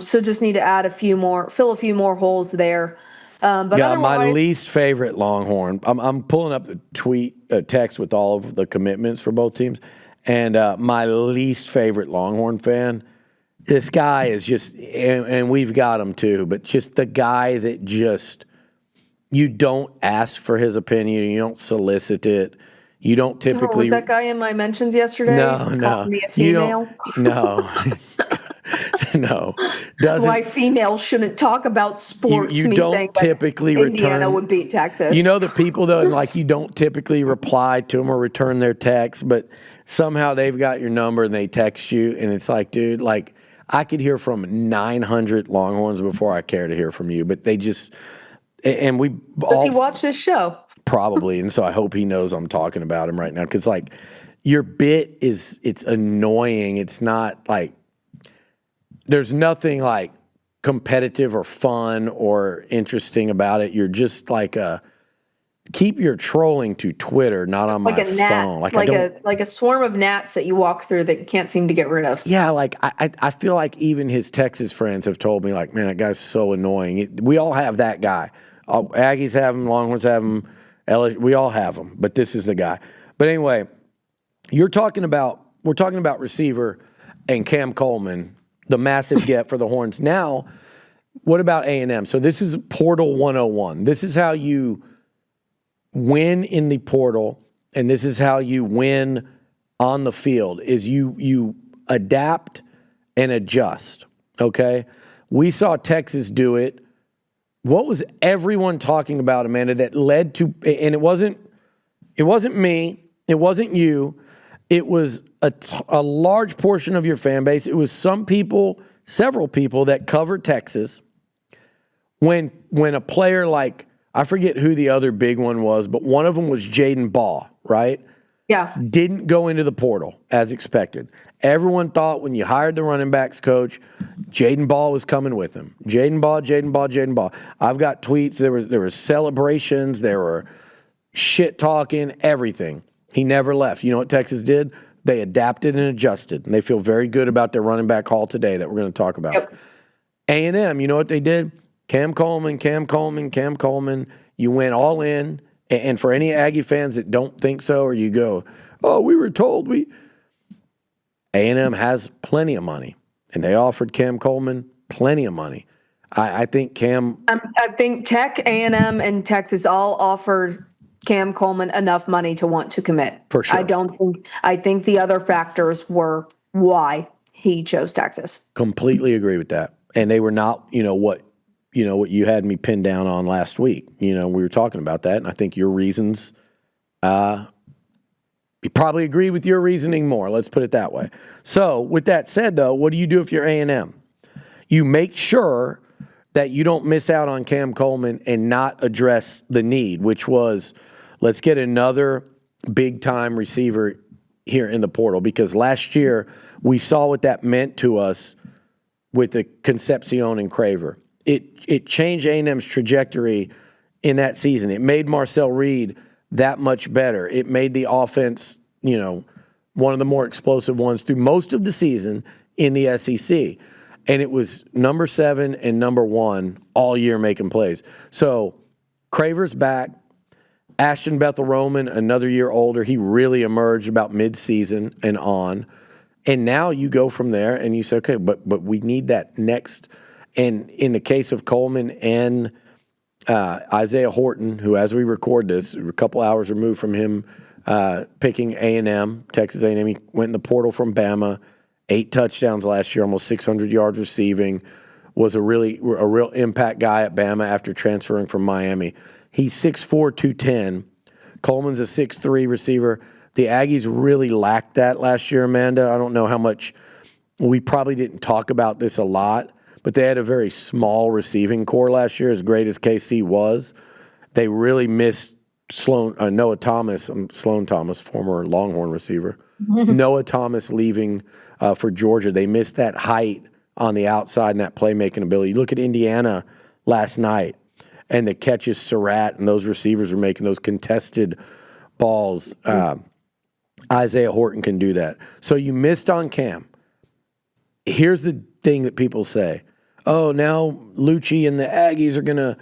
So just need to add fill a few more holes there. But my least favorite Longhorn. I'm pulling up the text with all of the commitments for both teams, and my least favorite Longhorn fan. This guy is just, and we've got him too, but just the guy that just, you don't ask for his opinion, you don't solicit it, you don't typically. Was that guy in my mentions yesterday? No. Me a female? No. No. Why females shouldn't talk about sports. You don't typically return. Indiana would beat Texas. You know the people, though, like you don't typically reply to them or return their text, but somehow they've got your number and they text you, and it's like, dude, like I could hear from 900 Longhorns before I care to hear from you, but they just, and we Does he watch this show? Probably, and so I hope he knows I'm talking about him right now, because like your bit it's annoying. It's not like, there's nothing like competitive or fun or interesting about it. You're just like keep your trolling to Twitter, not on my phone. Like a swarm of gnats that you walk through that you can't seem to get rid of. Yeah, like I feel like even his Texas friends have told me, like, man, that guy's so annoying. We all have that guy. Aggies have him, Longhorns have him, LSU, we all have him, but this is the guy. But anyway, we're talking about receiver and Cam Coleman, the massive get for the Horns. Now, what about A&M? So this is Portal 101. This is how you win in the portal, and this is how you win on the field, is you adapt and adjust, okay? We saw Texas do it. What was everyone talking about, Amanda, that led to, and it wasn't me, it wasn't you, it was a large portion of your fan base. It was some people, several people that covered Texas. When a player like, I forget who the other big one was, but one of them was Jaden Baugh, right? Yeah. Didn't go into the portal as expected. Everyone thought when you hired the running backs coach, Jaden Baugh was coming with him. Jaden Baugh. I've got tweets. There were celebrations. There were shit talking, everything. He never left. You know what Texas did? They adapted and adjusted, and they feel very good about their running back haul today that we're going to talk about. Yep. A&M, you know what they did? Cam Coleman. You went all in, and for any Aggie fans that don't think so, or you go, oh, we were told A&M has plenty of money, and they offered Cam Coleman plenty of money. I think Cam. I think Tech, A&M, and Texas all offered Cam Coleman enough money to want to commit. For sure. I think the other factors were why he chose Texas. Completely agree with that. And they were not, what you had me pinned down on last week. We were talking about that, and I think your reasons, you probably agree with your reasoning more. Let's put it that way. So with that said, though, what do you do if you're A&M? You make sure that you don't miss out on Cam Coleman and not address the need, which was, let's get another big-time receiver here in the portal, because last year we saw what that meant to us with the Concepcion and Craver. It changed A&M's trajectory in that season. It made Marcel Reed that much better. It made the offense, one of the more explosive ones through most of the season in the SEC. And it was number 7 and number 1 all year making plays. So Craver's back. Ashton Bethel-Roman, another year older. He really emerged about midseason and on. And now you go from there and you say, okay, but we need that next. And in the case of Coleman and Isaiah Horton, who, as we record this, a couple hours removed from him picking A&M, Texas A&M. He went in the portal from Bama, 8 touchdowns last year, almost 600 yards receiving. Was a real impact guy at Bama after transferring from Miami. He's 6'4", 210. Coleman's a 6'3" receiver. The Aggies really lacked that last year, Amanda. I don't know how much. We probably didn't talk about this a lot, but they had a very small receiving core last year, as great as KC was. They really missed Noah Thomas, Sloan Thomas, former Longhorn receiver. Noah Thomas leaving for Georgia. They missed that height on the outside and that playmaking ability. You look at Indiana last night, and the catches Surratt and those receivers are making those contested balls. Isaiah Horton can do that. So you missed on Cam. Here's the thing that people say. Oh, now Liucci and the Aggies are going to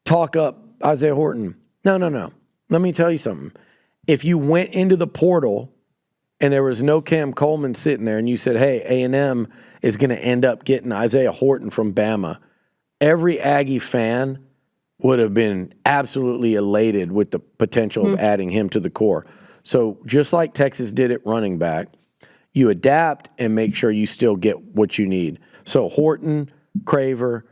talk up Isaiah Horton. No. Let me tell you something. If you went into the portal and there was no Cam Coleman sitting there and you said, hey, A&M is going to end up getting Isaiah Horton from Bama, every Aggie fan would have been absolutely elated with the potential of adding him to the core. So just like Texas did at running back, you adapt and make sure you still get what you need. So Horton, Craver,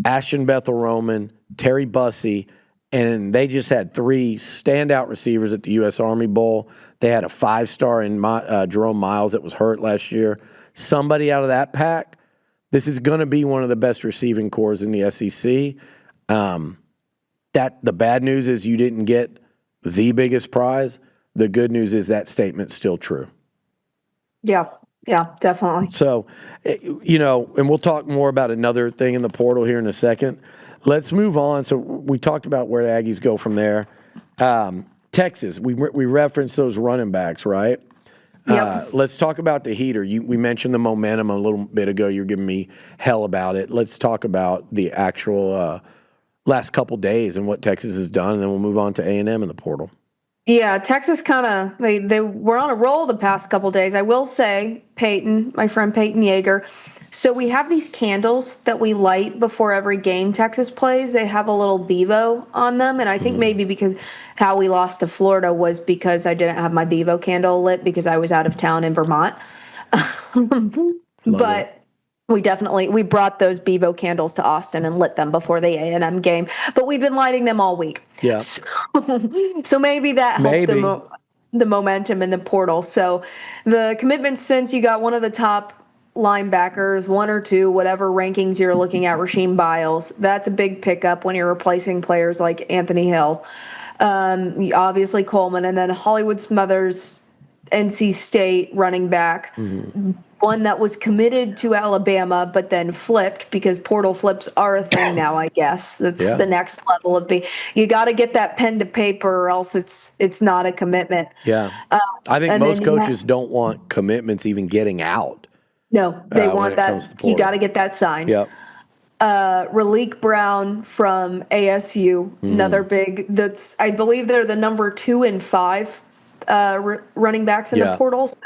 Ashton Bethel-Roman, Terry Bussey, and they just had 3 standout receivers at the U.S. Army Bowl. They had a 5-star in Jerome Miles that was hurt last year. Somebody out of that pack, this is going to be one of the best receiving cores in the SEC. The bad news is you didn't get the biggest prize. The good news is that statement's still true. Yeah, definitely. So, and we'll talk more about another thing in the portal here in a second. Let's move on. So we talked about where the Aggies go from there. Texas, we referenced those running backs, right? Yep. Let's talk about the heater. We mentioned the momentum a little bit ago. You're giving me hell about it. Let's talk about the actual last couple days and what Texas has done, and then we'll move on to A&M in the portal. Yeah, Texas kind of, they were on a roll the past couple days. I will say, my friend Peyton Yeager. So we have these candles that we light before every game Texas plays. They have a little Bevo on them. And I think maybe because how we lost to Florida was because I didn't have my Bevo candle lit because I was out of town in Vermont. But we brought those Bevo candles to Austin and lit them before the A&M game. But we've been lighting them all week. Yeah. So maybe that helped the momentum in the portal. So the commitments, since you got one of the top linebackers, 1 or 2, whatever rankings you're looking at, Rasheem Biles, that's a big pickup when you're replacing players like Anthony Hill. Obviously Coleman, and then Hollywood Smothers, NC State running back. One that was committed to Alabama, but then flipped because portal flips are a thing now, I guess. That's the next level of you got to get that pen to paper or else it's not a commitment. Yeah. I think most coaches don't want commitments even getting out. No, they want that. You got to get that signed. Yep. Raleek Brown from ASU, another big, I believe they're the number 2 and 5 running backs in the portal, so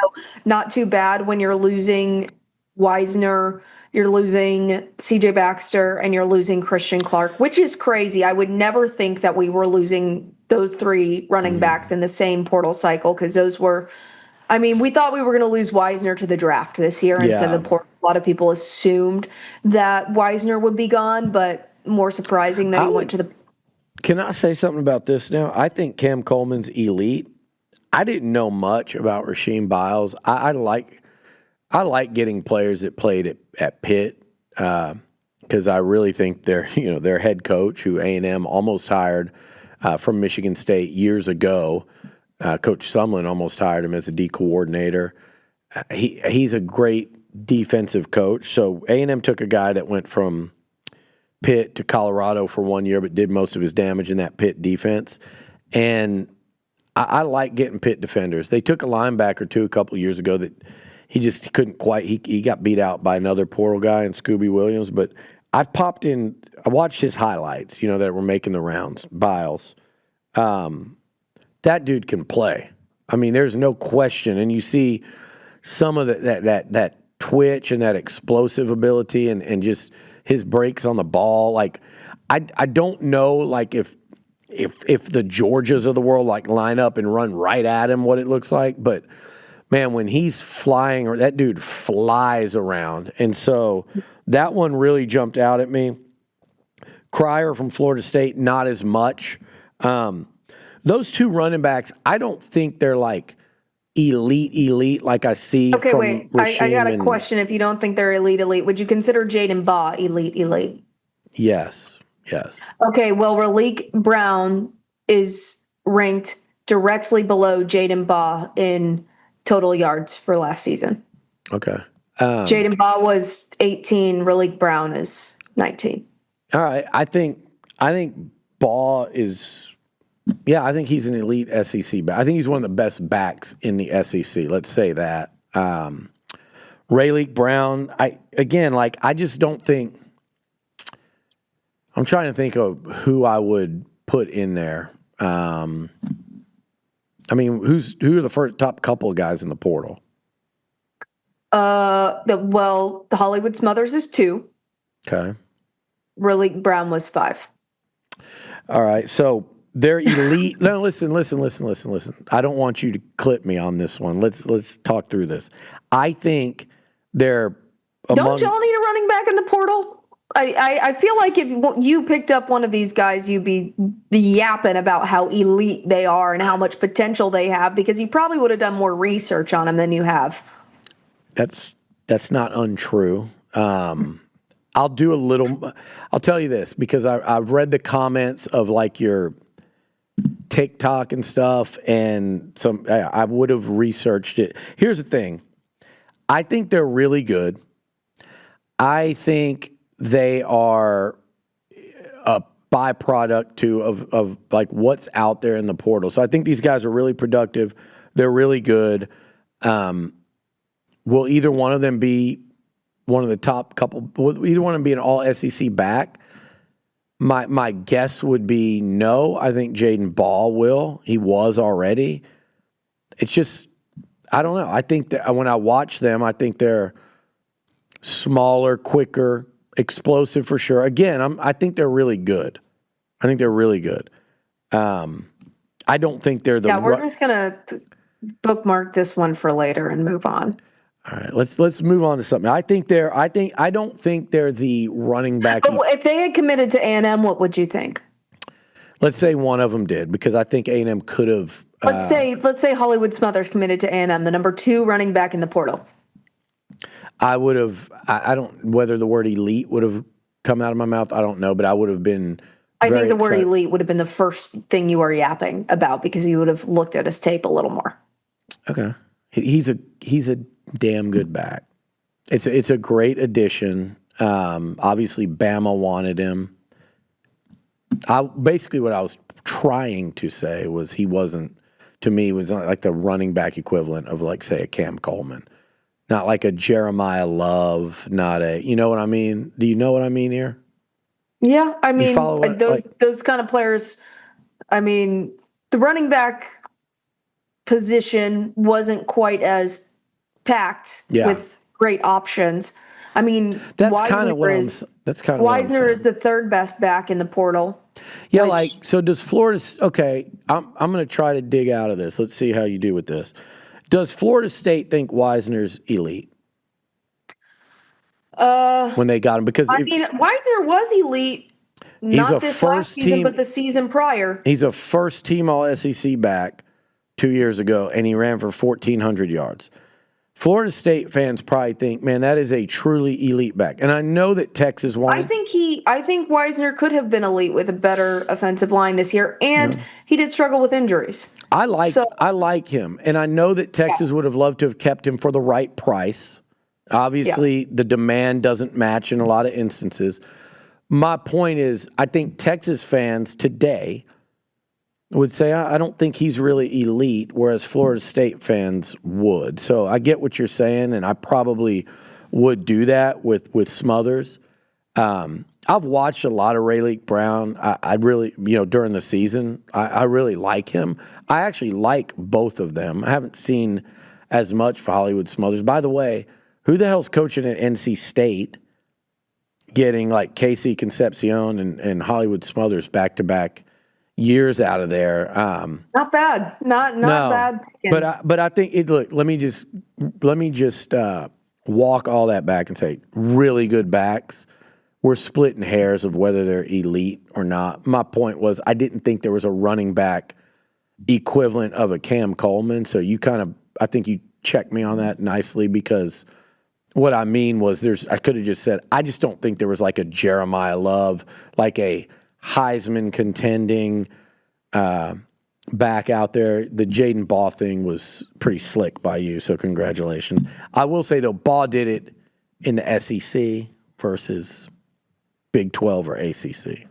not too bad when you're losing Wisner, you're losing CJ Baxter, and you're losing Christian Clark, which is crazy. I would never think that we were losing those 3 running backs in the same portal cycle, because those were, we thought we were going to lose Wisner to the draft this year instead of the portal. A lot of people assumed that Wisner would be gone, but more surprising that he went to the. Can I say something about this now? I think Cam Coleman's elite. I didn't know much about Rasheem Biles. I like getting players that played at Pitt because I really think their head coach, who A&M almost hired from Michigan State years ago, Coach Sumlin almost hired him as a D coordinator. He's a great defensive coach. So A&M took a guy that went from Pitt to Colorado for 1 year, but did most of his damage in that Pitt defense. And I like getting Pitt defenders. They took a linebacker, too, a couple of years ago that he just couldn't quite. He got beat out by another portal guy in Scooby Williams. But I watched his highlights, that were making the rounds, Biles. That dude can play. There's no question. And you see some of that twitch and that explosive ability and just his breaks on the ball. Like, I don't know, like, if the Georgias of the world like line up and run right at him, what it looks like. But man, when he's flying, or that dude flies around, and so that one really jumped out at me. Cryer from Florida State, not as much. Those two running backs, I don't think they're like elite like I see Okay, from wait. I Rasheem got a and- question. If you don't think they're elite, would you consider Jaden Baugh elite? Yes. Okay, well, Raleek Brown is ranked directly below Jaden Baugh in total yards for last season. Okay. Jaden Baugh was 18. Raleek Brown is 19. All right. I think Ball is, I think he's an elite SEC back. I think he's one of the best backs in the SEC. Let's say that. Raleek Brown, I just don't think. I'm trying to think of who I would put in there. Who are the first top couple of guys in the portal? The Hollywood Smothers is 2. Okay. Raleek Brown was 5. All right. So they're elite. No, listen. I don't want you to clip me on this one. Let's talk through this. I think they're Don't y'all need a running back in the portal? I feel like if you picked up one of these guys, you'd be yapping about how elite they are and how much potential they have, because you probably would have done more research on them than you have. That's not untrue. I'll tell you this, because I've read the comments of like your TikTok and stuff, and I would have researched it. Here's the thing. I think they're really good. I think they are a byproduct too of like what's out there in the portal. So I think these guys are really productive. They're really good. Will either one of them be one of the top couple? Will either one of them be an all SEC back? My guess would be no. I think Jaden Ball will. He was already. It's just, I don't know. I think that when I watch them, I think they're smaller, quicker, explosive for sure. Again, I think they're really good. I don't think they're the. Yeah, we're just gonna bookmark this one for later and move on. All right, let's move on to something. I don't think they're the running back. But if they had committed to A&M, what would you think? Let's say one of them did, because I think A&M could have. Let's say Hollywood Smothers committed to A&M, the number 2 running back in the portal. I would have. I don't whether the word elite would have come out of my mouth. I don't know, but I would have been. I think the word elite would have been the first thing you were yapping about, because you would have looked at his tape a little more. Okay, he's a damn good back. It's a great addition. Obviously, Bama wanted him. Basically what I was trying to say was he wasn't, to me, was not like the running back equivalent of like, say, a Cam Coleman. Not like a Jeremiah Love, not a, you know what I mean? Do you know what I mean here? Yeah, I mean, those kind of players, I mean, the running back position wasn't quite as packed with great options. I mean, Weisner is the third best back in the portal. Yeah, so does Florida? Okay, I'm going to try to dig out of this. Let's see how you do with this. Does Florida State think Weisner's elite? When they got him, because Weisner was elite. Not this last season, but the season prior. He's a first-team All-SEC back 2 years ago, and he ran for 1,400 yards. Florida State fans probably think, man, that is a truly elite back. And I know that Texas wanted. I think Weisner could have been elite with a better offensive line this year, and he did struggle with injuries. I like him, and I know that Texas would have loved to have kept him for the right price. Obviously, the demand doesn't match in a lot of instances. My point is, I think Texas fans today would say, I don't think he's really elite, whereas Florida State fans would. So I get what you're saying, and I probably would do that with Smothers. I've watched a lot of Raleek Brown. I really, during the season, I really like him. I actually like both of them. I haven't seen as much for Hollywood Smothers. By the way, who the hell's coaching at NC State, getting like Casey Concepcion and Hollywood Smothers back-to-back years out of there. Not bad. Not No, bad pickings. but I think look. Let me just walk all that back and say really good backs. We're splitting hairs of whether they're elite or not. My point was I didn't think there was a running back equivalent of a Cam Coleman. So I think you checked me on that nicely, because what I mean was I could have just said, I just don't think there was like a Jeremiah Love, like a Heisman contending back out there. The Jaden Baugh thing was pretty slick by you, so congratulations. I will say, though, Baugh did it in the SEC versus Big 12 or ACC.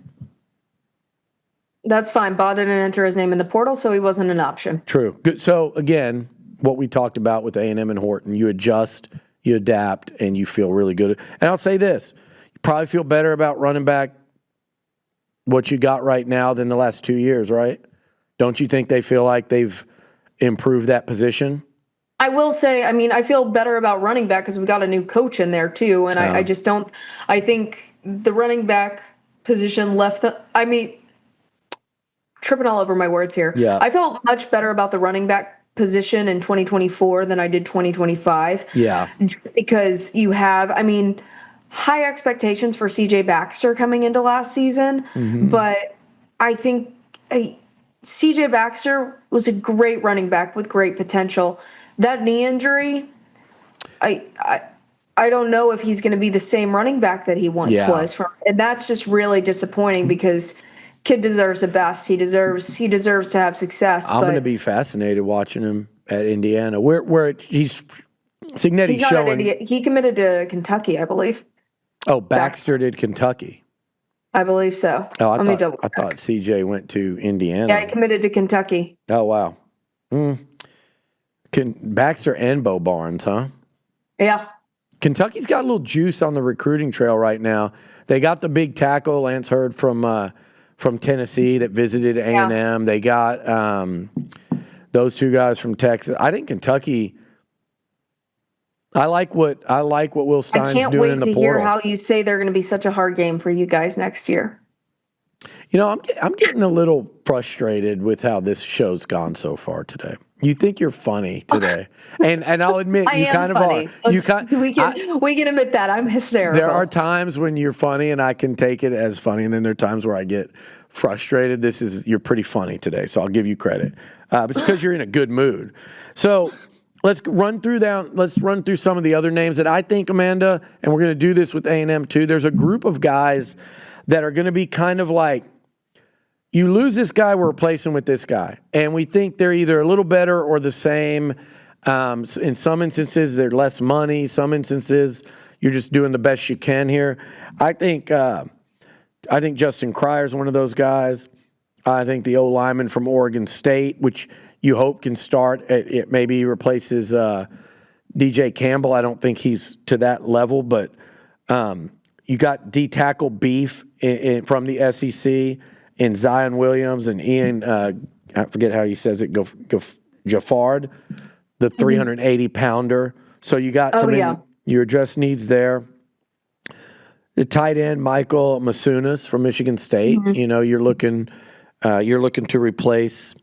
That's fine. Baugh didn't enter his name in the portal, so he wasn't an option. True. Good. So, again, what we talked about with A&M and Horton, you adjust, you adapt, and you feel really good. And I'll say this, you probably feel better about running back what you got right now than the last 2 years, right? Don't you think they feel like they've improved that position? I will say, I mean, I feel better about running back because we got a new coach in there too, and I just don't. I think the running back position tripping all over my words here. Yeah. I felt much better about the running back position in 2024 than I did 2025. Yeah. Because you have, high expectations for CJ Baxter coming into last season, but I think CJ Baxter was a great running back with great potential. That knee injury, I don't know if he's going to be the same running back that he once was. And that's just really disappointing because kid deserves the best. He deserves to have success. I'm going to be fascinated watching him at Indiana, where he's Cignetti's showing. He committed to Kentucky, I believe. Oh, Baxter did Kentucky. I believe so. Oh, I thought CJ went to Indiana. Yeah, he committed to Kentucky. Oh, wow. Baxter and Bo Barnes, huh? Yeah. Kentucky's got a little juice on the recruiting trail right now. They got the big tackle, Lance Hurd from Tennessee that visited A&M. Yeah. They got those two guys from Texas. I think Kentucky. I like what Will Stein's doing in the portal. I can't wait to hear how you say they're going to be such a hard game for you guys next year. You know, I'm getting a little frustrated with how this show's gone so far today. You think you're funny today, and I'll admit you kind of funny. Are. We can admit that I'm hysterical. There are times when you're funny, and I can take it as funny, and then there are times where I get frustrated. You're pretty funny today, so I'll give you credit. It's because you're in a good mood. So let's run through some of the other names that I think, Amanda, and we're going to do this with A&M too. There's a group of guys that are going to be kind of like, you lose this guy, we're replacing with this guy. And we think they're either a little better or the same. In some instances, they're less money. Some instances, you're just doing the best you can here. I think Justin Cryer is one of those guys. I think the O-lineman from Oregon State, which you hope can start, it maybe replaces DJ Campbell. I don't think he's to that level, but you got D-tackle beef from the SEC. In Zion Williams and Ian, I forget how he says it, Jaffard, the 380-pounder. So you got your address needs there. The tight end, Michael Masunas from Michigan State. Mm-hmm. You know, you're looking to replace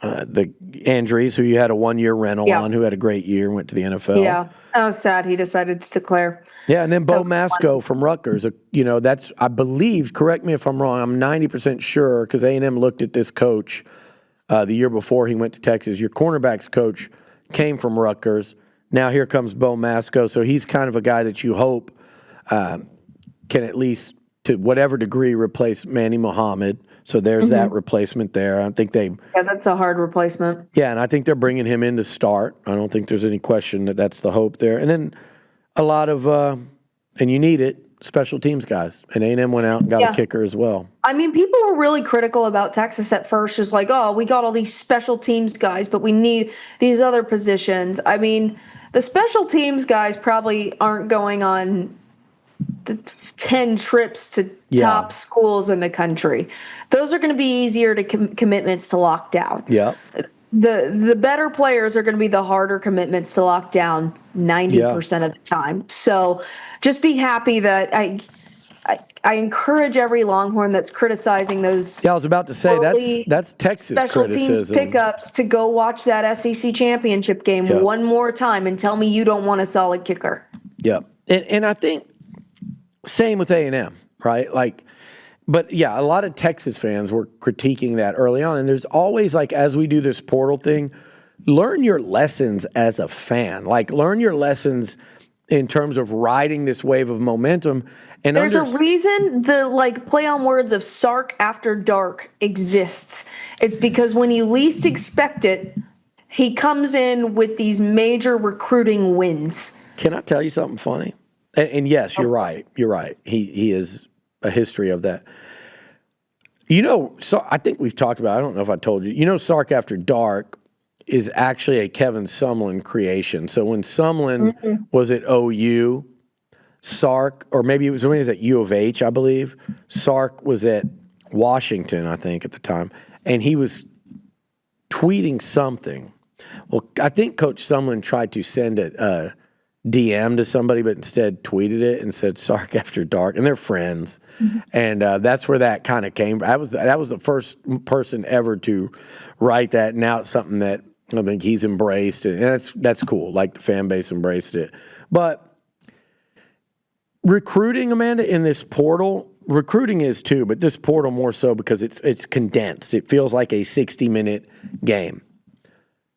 the Andrews, who you had a 1-year rental on, who had a great year, went to the NFL. Yeah, I was sad he decided to declare. Yeah, and then Bo Masco from Rutgers. You know, that's, I believe, correct me if I'm wrong, I'm 90% sure, because A&M looked at this coach the year before he went to Texas. Your cornerbacks coach came from Rutgers. Now here comes Bo Masco. So he's kind of a guy that you hope can at least, to whatever degree, replace Manny Muhammad. So there's that replacement there. I think that's a hard replacement. Yeah, and I think they're bringing him in to start. I don't think there's any question that that's the hope there. And then a lot of, and you need it, special teams guys. And A&M went out and got a kicker as well. I mean, people were really critical about Texas at first, just like, oh, we got all these special teams guys, but we need these other positions. I mean, the special teams guys probably aren't going on 10 trips to top schools in the country. Those are going to be easier to commitments to lock down. Yeah. The better players are going to be the harder commitments to lock down 90% of the time. So just be happy that I encourage every Longhorn that's criticizing those Yeah, I was about to say early that's Texas special teams criticism. pickups to go watch that SEC championship game Yep. one more time and tell me you don't want a solid kicker. Yep. And I think same with A&M, right? Like, but yeah, a lot of Texas fans were critiquing that early on. And there's always, like, as we do this portal thing, learn your lessons as a fan. Like, learn your lessons in terms of riding this wave of momentum. And there's a reason the play on words of Sark after dark exists. It's because when you least expect it, he comes in with these major recruiting wins. Can I tell you something funny? And yes, you're right. You're right. He is a history of that. So I think we've talked about, I don't know if I told you, Sark After Dark is actually a Kevin Sumlin creation. So when Sumlin was at OU, Sark, or maybe it was when he was at U of H, I believe, Sark was at Washington, I think, at the time, and he was tweeting something. Well, I think Coach Sumlin tried to send a DM to somebody, but instead tweeted it and said Sark After Dark, and they're friends. And that's where that kind of came. That was the first person ever to write that. Now it's something that I think he's embraced, and that's cool. Like, the fan base embraced it. But recruiting, Amanda, in this portal, recruiting is too, but this portal more so because it's condensed. It feels like a 60-minute game.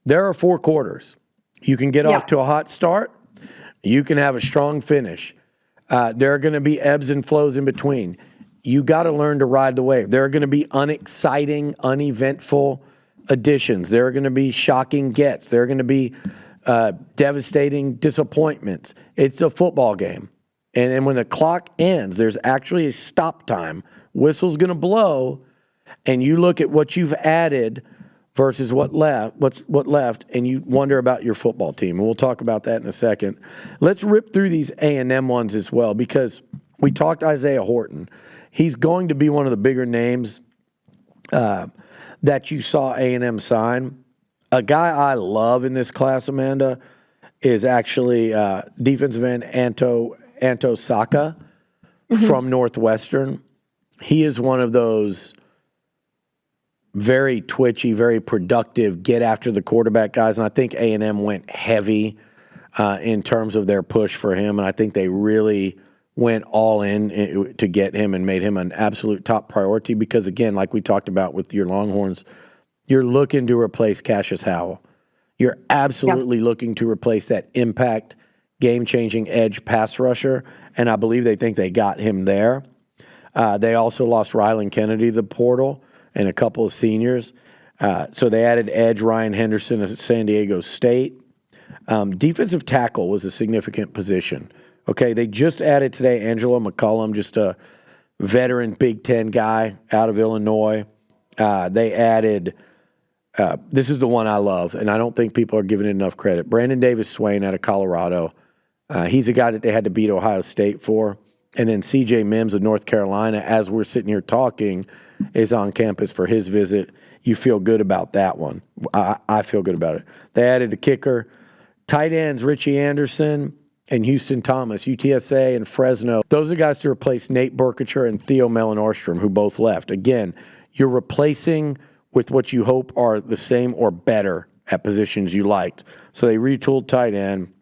There are 4 quarters. You can get off to a hot start. You can have a strong finish. There are going to be ebbs and flows in between. You got to learn to ride the wave. There are going to be unexciting, uneventful additions. There are going to be shocking gets. There are going to be devastating disappointments. It's a football game. And when the clock ends, there's actually a stop time. Whistle's going to blow, and you look at what you've added versus what left, and you wonder about your football team. And we'll talk about that in a second. Let's rip through these A&M ones as well, because we talked Isaiah Horton. He's going to be one of the bigger names that you saw A&M sign. A guy I love in this class, Amanda, is actually defensive end Anto Saka from Northwestern. He is one of those very twitchy, very productive, get after the quarterback guys. And I think A&M went heavy in terms of their push for him. And I think they really went all in to get him and made him an absolute top priority because, again, like we talked about with your Longhorns, you're looking to replace Cassius Howell. You're absolutely looking to replace that impact, game-changing edge pass rusher, and I believe they think they got him there. They also lost Rylan Kennedy to the portal and a couple of seniors. So they added edge Ryan Henderson at San Diego State. Defensive tackle was a significant position. Okay, they just added today Angelo McCullum, just a veteran Big Ten guy out of Illinois. They added, this is the one I love, and I don't think people are giving it enough credit, Brandon Davis-Swain out of Colorado. He's a guy that they had to beat Ohio State for. And then C.J. Mims of North Carolina, as we're sitting here talking, is on campus for his visit. You feel good about that one. I feel good about it. They added the kicker. Tight ends, Richie Anderson and Houston Thomas, UTSA and Fresno. Those are guys to replace Nate Burkacher and Theo Mellon-Orstrom, who both left. Again, you're replacing with what you hope are the same or better at positions you liked. So they retooled tight end.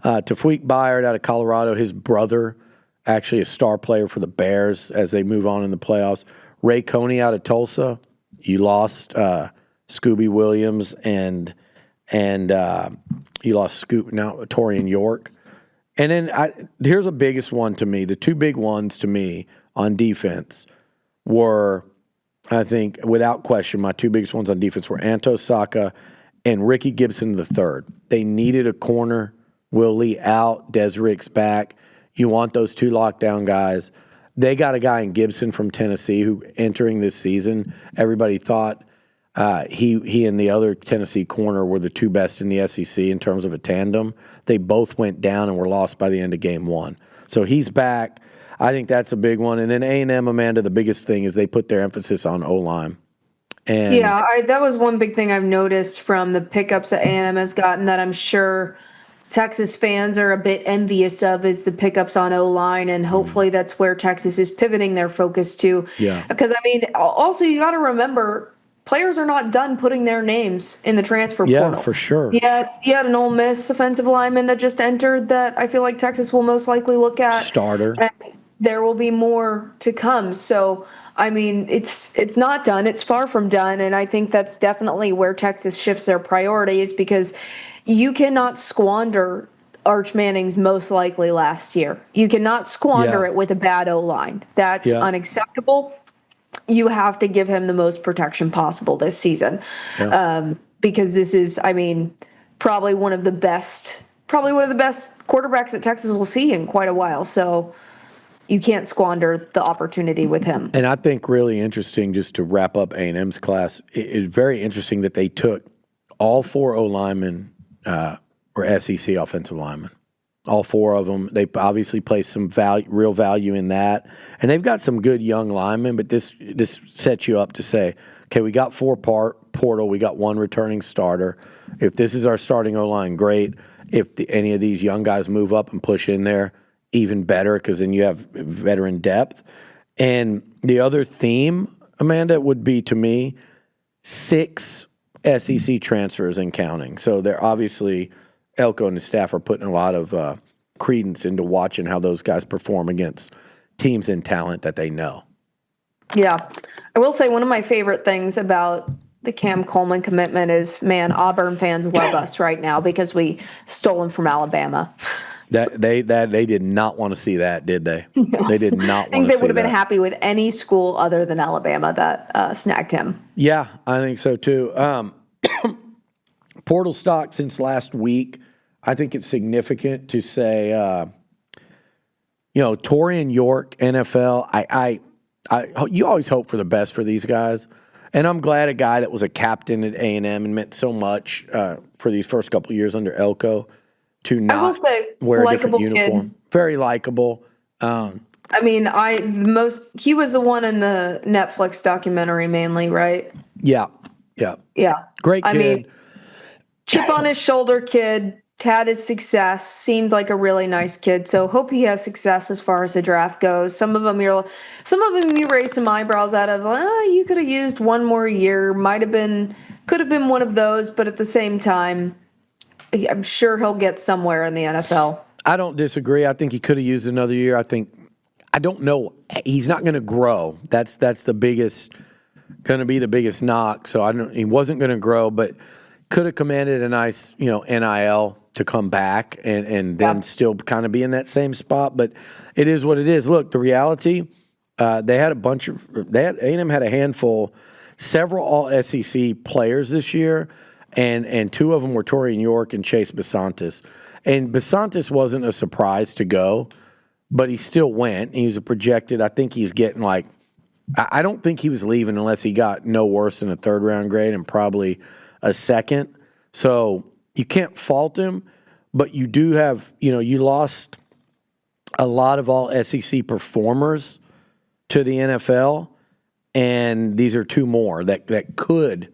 Tafweek Byard out of Colorado, his brother, actually a star player for the Bears as they move on in the playoffs. Ray Coney out of Tulsa. You lost Scooby Williams and you lost Torian York. And then here's the biggest one to me. The two big ones to me on defense were, I think, without question, my two biggest ones on defense were Anto Saka and Ricky Gibson III. They needed a corner. Will Lee out. Desrick's back. You want those two lockdown guys. They got a guy in Gibson from Tennessee who, entering this season, everybody thought he and the other Tennessee corner were the two best in the SEC in terms of a tandem. They both went down and were lost by the end of game one. So he's back. I think that's a big one. And then A&M, Amanda, the biggest thing is they put their emphasis on O-line. And that was one big thing I've noticed from the pickups that A&M has gotten that I'm sure Texas fans are a bit envious of is the pickups on O-line, and hopefully that's where Texas is pivoting their focus to. Yeah. Because, I mean, also you got to remember, players are not done putting their names in the transfer portal. Yeah, for sure. You had an Ole Miss offensive lineman that just entered that I feel like Texas will most likely look at. Starter. And there will be more to come. So, I mean, it's not done. It's far from done. And I think that's definitely where Texas shifts their priorities, because you cannot squander Arch Manning's most likely last year. You cannot squander it with a bad O-line. That's unacceptable. You have to give him the most protection possible this season, because this is, I mean, probably one of the best quarterbacks that Texas will see in quite a while. So you can't squander the opportunity with him. And I think really interesting, just to wrap up A&M's class, it's very interesting that they took all 4 O-linemen were SEC offensive linemen. All 4 of them. They obviously placed some real value in that. And they've got some good young linemen, but this sets you up to say, okay, we got 4 portal, we got 1 returning starter. If this is our starting O-line, great. If any of these young guys move up and push in there, even better, because then you have veteran depth. And the other theme, Amanda, would be, to me, 6 SEC transfers and counting. So they're obviously, Elko and his staff are putting a lot of credence into watching how those guys perform against teams in talent that they know. Yeah. I will say one of my favorite things about the Cam Coleman commitment is, man, Auburn fans love us right now because we stole him from Alabama. They did not want to see that, did they? No. They did not want to see that. I think they would have been happy with any school other than Alabama that snagged him. Yeah, I think so too. Portal stock since last week, I think it's significant to say, Torian York, NFL, you always hope for the best for these guys. And I'm glad a guy that was a captain at A&M and meant so much for these first couple of years under Elko to not wear a different uniform. Kid. Very likable. I mean, he was the one in the Netflix documentary mainly, right? Yeah. Great kid. I mean, chip on his shoulder kid, had his success, seemed like a really nice kid. So hope he has success as far as the draft goes. Some of them you raise some eyebrows out of, you could have used one more year, could have been one of those, but at the same time, I'm sure he'll get somewhere in the NFL. I don't disagree. I think he could have used another year. I don't know. He's not going to grow. That's going to be the biggest knock. So he wasn't going to grow, but could have commanded a nice, NIL to come back and then still kind of be in that same spot. But it is what it is. Look, the reality, A&M had a handful, several all-SEC players this year, and 2 of them were Torian York and Chase Besantis. And Besantis wasn't a surprise to go, but he still went. He was projected, I think he's getting I don't think he was leaving unless he got no worse than a 3rd-round grade and probably a 2nd. So you can't fault him, but you do have, you lost a lot of all SEC performers to the NFL, and these are 2 more that could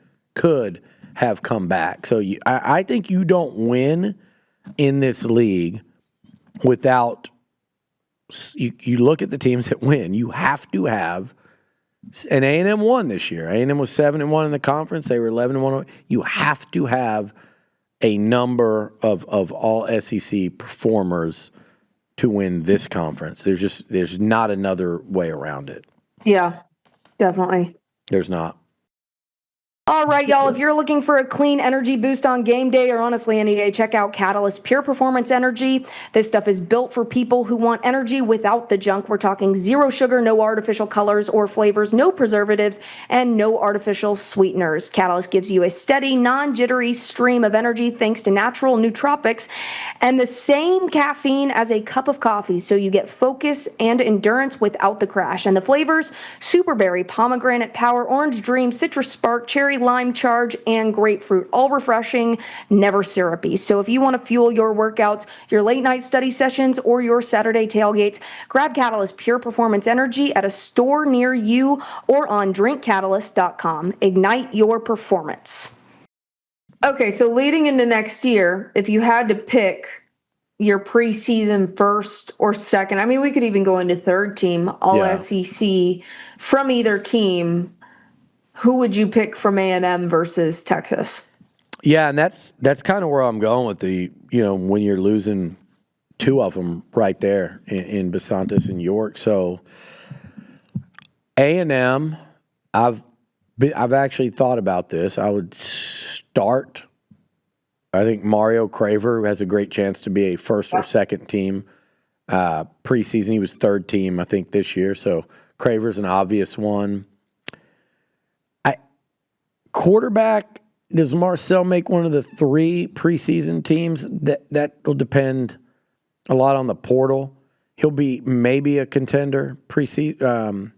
have come back. So I think you don't win in this league without you look at the teams that win. You have to have, and A&M won this year. A&M was 7-1 in the conference. They were 11-1. You have to have a number of all SEC performers to win this conference. There's not another way around it. Yeah, definitely. There's not. All right, y'all, if you're looking for a clean energy boost on game day or honestly any day, check out Catalyst Pure Performance Energy. This stuff is built for people who want energy without the junk. We're talking 0 sugar, no artificial colors or flavors, no preservatives, and no artificial sweeteners. Catalyst gives you a steady, non-jittery stream of energy thanks to natural nootropics and the same caffeine as a cup of coffee, so you get focus and endurance without the crash. And the flavors, superberry, pomegranate power, orange dream, citrus spark, cherry lime charge, and grapefruit, all refreshing, never syrupy. So if you want to fuel your workouts, your late night study sessions, or your Saturday tailgates, grab Catalyst Pure Performance Energy at a store near you or on drinkcatalyst.com. Ignite your performance. Okay, so leading into next year, if you had to pick your preseason first or second, I mean, we could even go into third team, all Yeah. SEC from either team, who would you pick from A&M versus Texas? Yeah, and that's kind of where I'm going with when you're losing two of them right there in Besantis and York. So A&M, I've actually thought about this. I would start. I think Mario Craver has a great chance to be a first or second team preseason. He was third team, I think, this year. So Craver's an obvious one. Quarterback, does Marcel make one of the three preseason teams? That will depend a lot on the portal. He'll be maybe a contender preseason.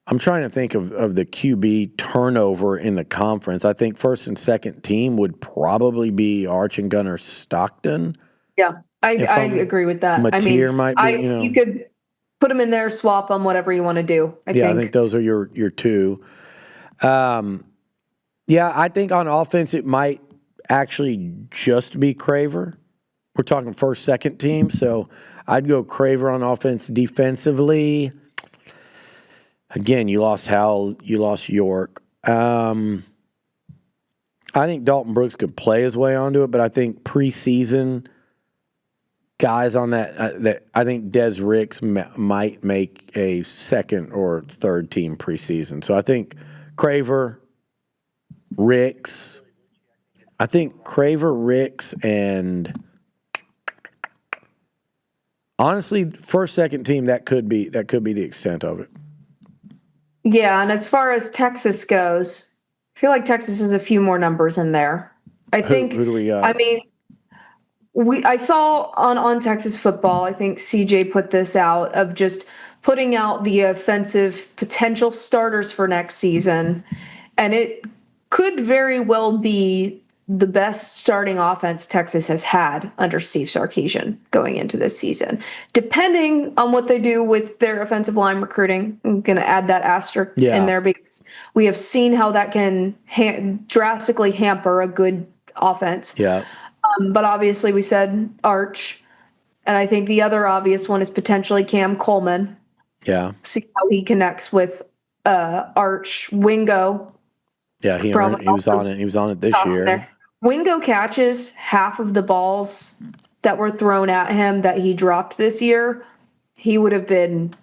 I'm trying to think of the QB turnover in the conference. I think first and second team would probably be Arch and Gunnar Stockton. Yeah, I agree with that. Mateer might be, you could put them in there, swap them, whatever you want to do. I think those are your two. Yeah, I think on offense it might actually just be Craver. We're talking first, second team, so I'd go Craver on offense. Defensively, again, you lost Howell, you lost York. I think Dalton Brooks could play his way onto it, but I think preseason guys on that I think Des Ricks might make a second or third team preseason. So I think Craver, Ricks. I think Craver, Ricks, and honestly, first, second team, that could be the extent of it. Yeah, and as far as Texas goes, I feel like Texas has a few more numbers in there. I think. Who do we got? I mean, I saw on Texas football, I think CJ put this out of just putting out the offensive potential starters for next season, and it could very well be the best starting offense Texas has had under Steve Sarkisian going into this season. Depending on what they do with their offensive line recruiting, I'm going to add that asterisk in there because we have seen how that can drastically hamper a good offense. Yeah. But obviously we said Arch, and I think the other obvious one is potentially Cam Coleman. Yeah. See how he connects with Arch. Wingo. Yeah, he was on it. He was on it this year. There. Wingo catches half of the balls that were thrown at him that he dropped this year. He would have been,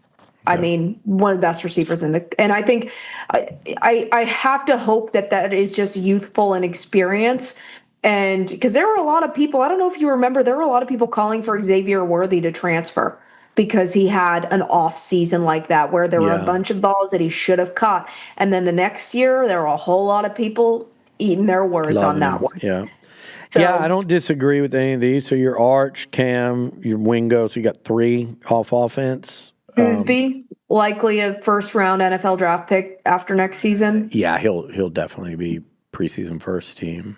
one of the best receivers in the. And I think I have to hope that is just youthful and experience. And because there were a lot of people, I don't know if you remember, there were a lot of people calling for Xavier Worthy to transfer because he had an off season like that where there were a bunch of balls that he should have caught. And then the next year, there were a whole lot of people eating their words on that one. Yeah. So, yeah, I don't disagree with any of these. So your Arch, Cam, your Wingo, so you got three off offense. Gooseby, likely a first round NFL draft pick after next season. Yeah, he'll definitely be preseason first team.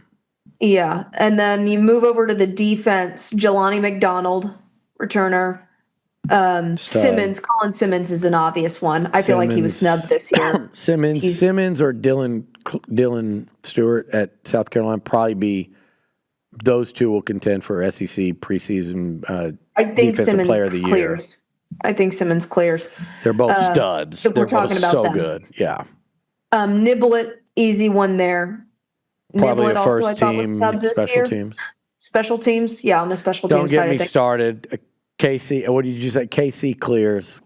Yeah. And then you move over to the defense, Jelani McDonald, returner. Simmons, Colin Simmons is an obvious one. I feel like he was snubbed this year. Simmons or Dylan Stewart at South Carolina probably be those two will contend for SEC preseason I think defensive Simmons player of the year. I think Simmons clears. They're both studs. If we're talking about so them. good. Yeah. Niblet, easy one there. Probably Niblet a first team, special teams. Special teams, yeah, on the special teams side. Don't get me started. Casey, what did you say? Casey clears,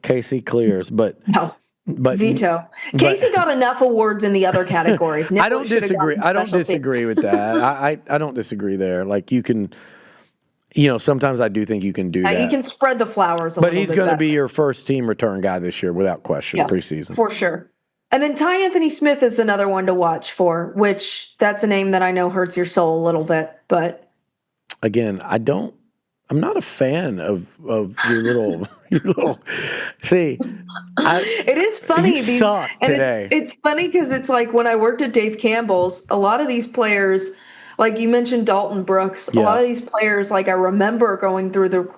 but no. But veto. Casey got enough awards in the other categories. I don't disagree. I don't disagree with that. I don't disagree there. Like you can, sometimes I do think you can do that. You can spread the flowers a little bit. But he's going to be your first team return guy this year without question, preseason. For sure. And then Ty Anthony Smith is another one to watch for, which that's a name that I know hurts your soul a little bit. But again, I'm not a fan of your little see. It is funny. It's funny because it's like when I worked at Dave Campbell's, a lot of these players, like you mentioned Dalton Brooks, a lot of these players, like I remember going through the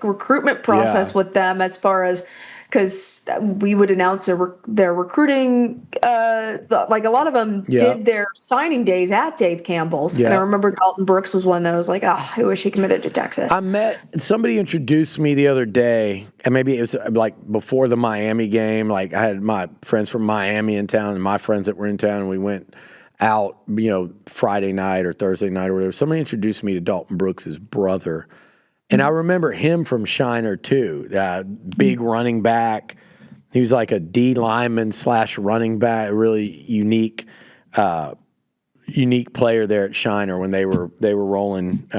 recruitment process with them as far as because we would announce their recruiting. Like a lot of them did their signing days at Dave Campbell's. And I remember Dalton Brooks was one that I was like, oh, I wish he committed to Texas. Somebody introduced me the other day, and maybe it was like before the Miami game. Like I had my friends from Miami in town and my friends that were in town, and we went out, Friday night or Thursday night or whatever. Somebody introduced me to Dalton Brooks' brother. And I remember him from Shiner too, big running back. He was like a D lineman / running back, a really unique player there at Shiner when they were rolling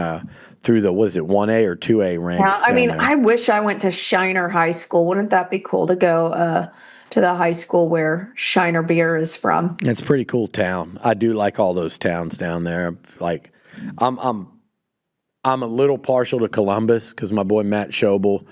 through the 1A or 2A ranks. Yeah, I mean, I wish I went to Shiner High School. Wouldn't that be cool to go to the high school where Shiner beer is from? It's a pretty cool town. I do like all those towns down there. Like, I'm a little partial to Columbus because my boy Matt Schobel,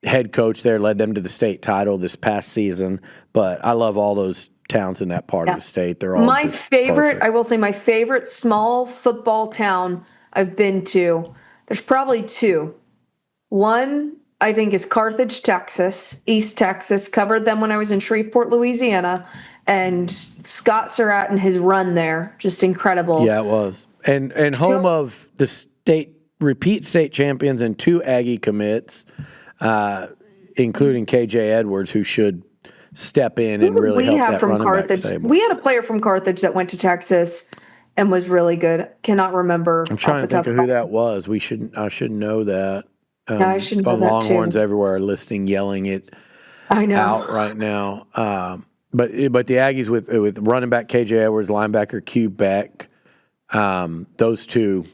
head coach there, led them to the state title this past season. But I love all those towns in that part of the state. They're all my favorite. Perfect. I will say my favorite small football town I've been to. There's probably two. One I think is Carthage, Texas, East Texas. Covered them when I was in Shreveport, Louisiana, and Scott Surratt and his run there, just incredible. Yeah, it was. And home of the repeat state champions and 2 Aggie commits, including KJ Edwards, who should step in and really help that running back stable. We had a player from Carthage that went to Texas and was really good. Cannot remember. I'm trying to think of who that was. I should know that. I should know that Longhorns too. everywhere are listening, yelling it I know. out right now. But the Aggies with running back KJ Edwards, linebacker Q Beck, those two,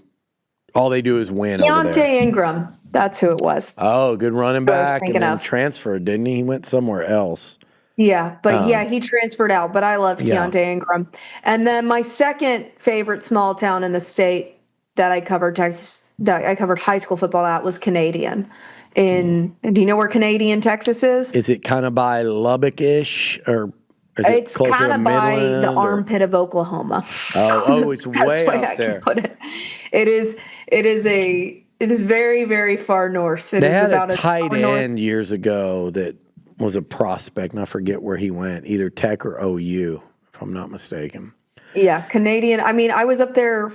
all they do is win over Keontae there. Ingram, that's who it was. Oh, good running back, and then of. transferred, didn't he? He went somewhere else. Yeah, but he transferred out. But I loved Keontae Ingram. And then my second favorite small town in the state that I covered high school football at was Canadian. Do you know where Canadian, Texas is? Is it kind of by Lubbock-ish, or is it It's closer kind to of by Midland, the or? armpit of Oklahoma. Oh, it's That's way the way up I there. can put it. It is very, very far north. They had a tight end years ago that was a prospect, and I forget where he went, either Tech or OU, if I'm not mistaken. Yeah, Canadian. I mean, I was up there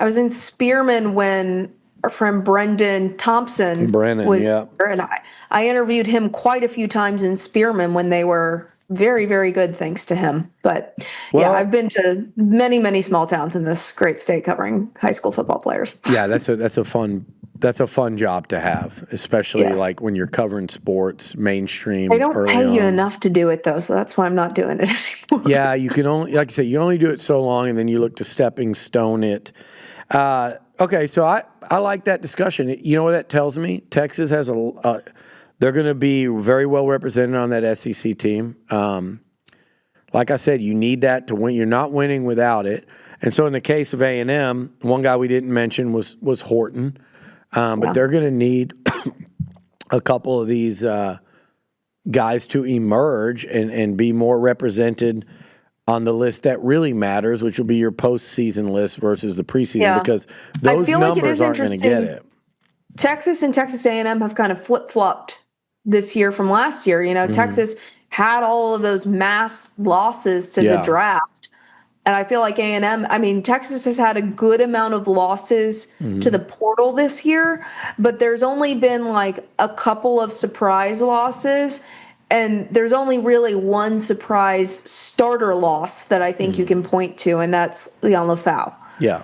I was in Spearman when our friend Brendan Thompson was there, and I interviewed him quite a few times in Spearman when they were very, very good, thanks to him. But I've been to many, many small towns in this great state covering high school football players. Yeah, that's a fun job to have, especially like when you're covering sports mainstream. They don't pay you enough to do it though, so that's why I'm not doing it anymore. Yeah, you can only, like I said, you only do it so long, and then you look to stepping stone it. Okay, so I like that discussion. You know what that tells me? Texas has they're going to be very well represented on that SEC team. Like I said, you need that to win. You're not winning without it. And so in the case of A&M, one guy we didn't mention was Horton. But they're going to need a couple of these guys to emerge and be more represented on the list that really matters, which will be your postseason list versus the preseason, because those numbers aren't going to get it. Texas and Texas A&M have kind of flip-flopped this year from last year. Texas had all of those mass losses to the draft. And I feel like A&M, I mean, Texas has had a good amount of losses to the portal this year, but there's only been like a couple of surprise losses. And there's only really one surprise starter loss that I think you can point to, and that's Leon Lafau. Yeah.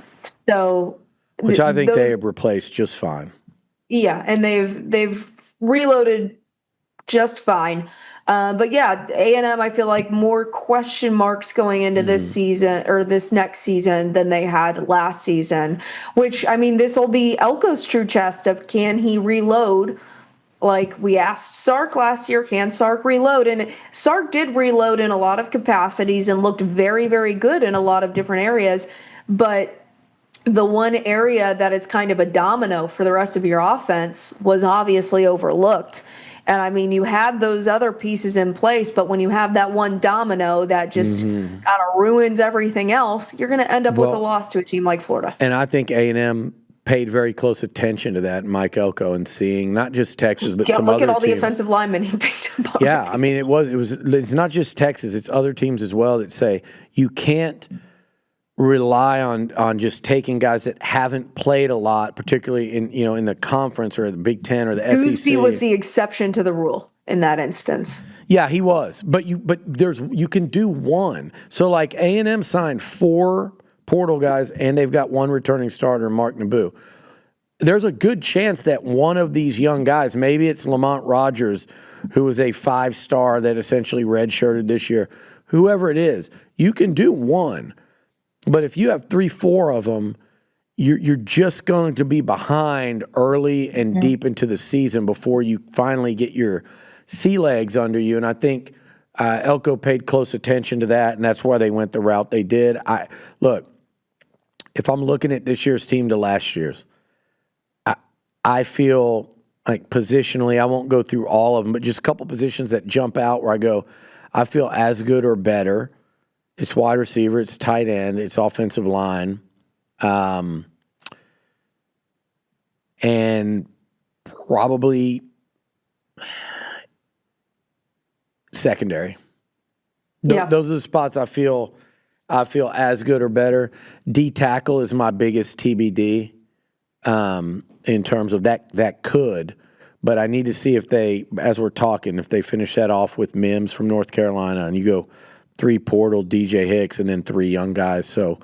So, which I think they have replaced just fine. Yeah, and they've reloaded just fine. But yeah, A&M, I feel like more question marks going into this season or this next season than they had last season. Which, I mean, this will be Elko's true test of can he reload. Like we asked Sark last year, can Sark reload? And Sark did reload in a lot of capacities and looked very, very good in a lot of different areas. But the one area that is kind of a domino for the rest of your offense was obviously overlooked. And I mean, you had those other pieces in place, but when you have that one domino that just kind of ruins everything else, you're going to end up with a loss to a team like Florida. And I think A&M paid very close attention to that, Mike Elko, and seeing not just Texas, but some look other at all teams. the offensive linemen he picked up on. Yeah, I mean, it's not just Texas, it's other teams as well that say you can't rely on just taking guys that haven't played a lot, particularly in the conference or the Big Ten or the Goosby SEC. was the exception to the rule in that instance. Yeah, he was. But you can do one. So like A&M signed 4 portal guys, and they've got 1 returning starter, Mark Naboo. There's a good chance that one of these young guys, maybe it's Lamont Rogers, who was a 5-star that essentially redshirted this year, whoever it is, you can do one. But if you have 3, 4 of them, you're just going to be behind early and deep into the season before you finally get your sea legs under you. And I think Elko paid close attention to that, and that's why they went the route they did. Look, if I'm looking at this year's team to last year's, I feel like positionally, I won't go through all of them, but just a couple positions that jump out where I go, I feel as good or better. It's wide receiver, it's tight end, it's offensive line, and probably secondary. Yeah. Those are the spots I feel as good or better. D tackle is my biggest TBD in terms of that could, but I need to see if they, as we're talking, if they finish that off with Mims from North Carolina and you go 3 portal, DJ Hicks, and then 3 young guys. So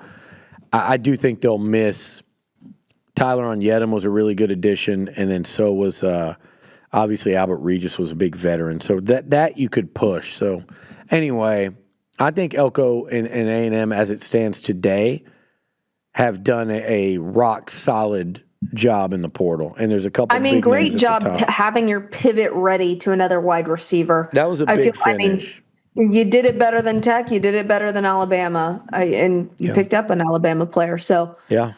I do think they'll miss. Tyler Onyedem was a really good addition, and then so was obviously Albert Regis was a big veteran. So that you could push. So anyway, I think Elko and A&M, as it stands today, have done a rock solid job in the portal. And there's a couple. Big great names at job the top. having your pivot ready to another wide receiver. That was a big finish. You did it better than Tech. You did it better than Alabama, and you picked up an Alabama player. So yeah,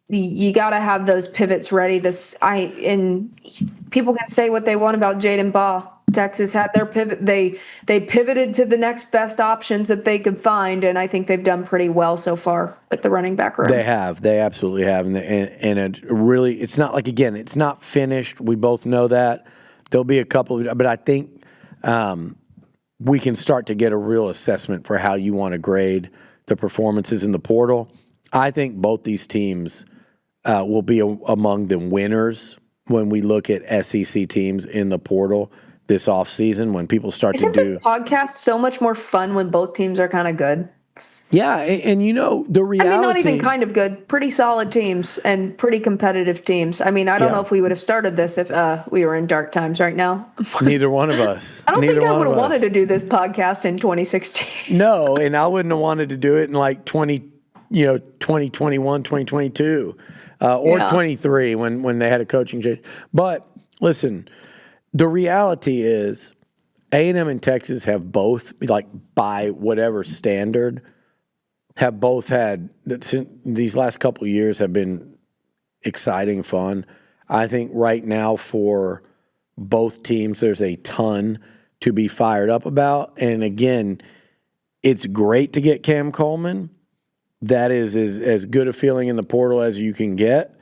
you got to have those pivots ready. And people can say what they want about Jaden Baugh. Texas had their pivot. They pivoted to the next best options that they could find, and I think they've done pretty well so far with the running back room. They have. They absolutely have. And it really, it's not like, again, it's not finished. We both know that. There'll be a couple of, but I think we can start to get a real assessment for how you want to grade the performances in the portal. I think both these teams will be among the winners when we look at SEC teams in the portal this offseason, when people start Isn't to do. this podcast so much more fun when both teams are kind of good? Yeah, and the reality. I mean, not even kind of good. Pretty solid teams and pretty competitive teams. I mean, I don't know if we would have started this if we were in dark times right now. Neither one of us. I don't think I would have wanted to do this podcast in 2016. No, and I wouldn't have wanted to do it in like 2021, 2022, or 23 when they had a coaching change. But listen, the reality is A&M and Texas have both, like by whatever standard, have both had, these last couple of years have been exciting, fun. I think right now for both teams, there's a ton to be fired up about. And again, it's great to get Cam Coleman. That is as good a feeling in the portal as you can get.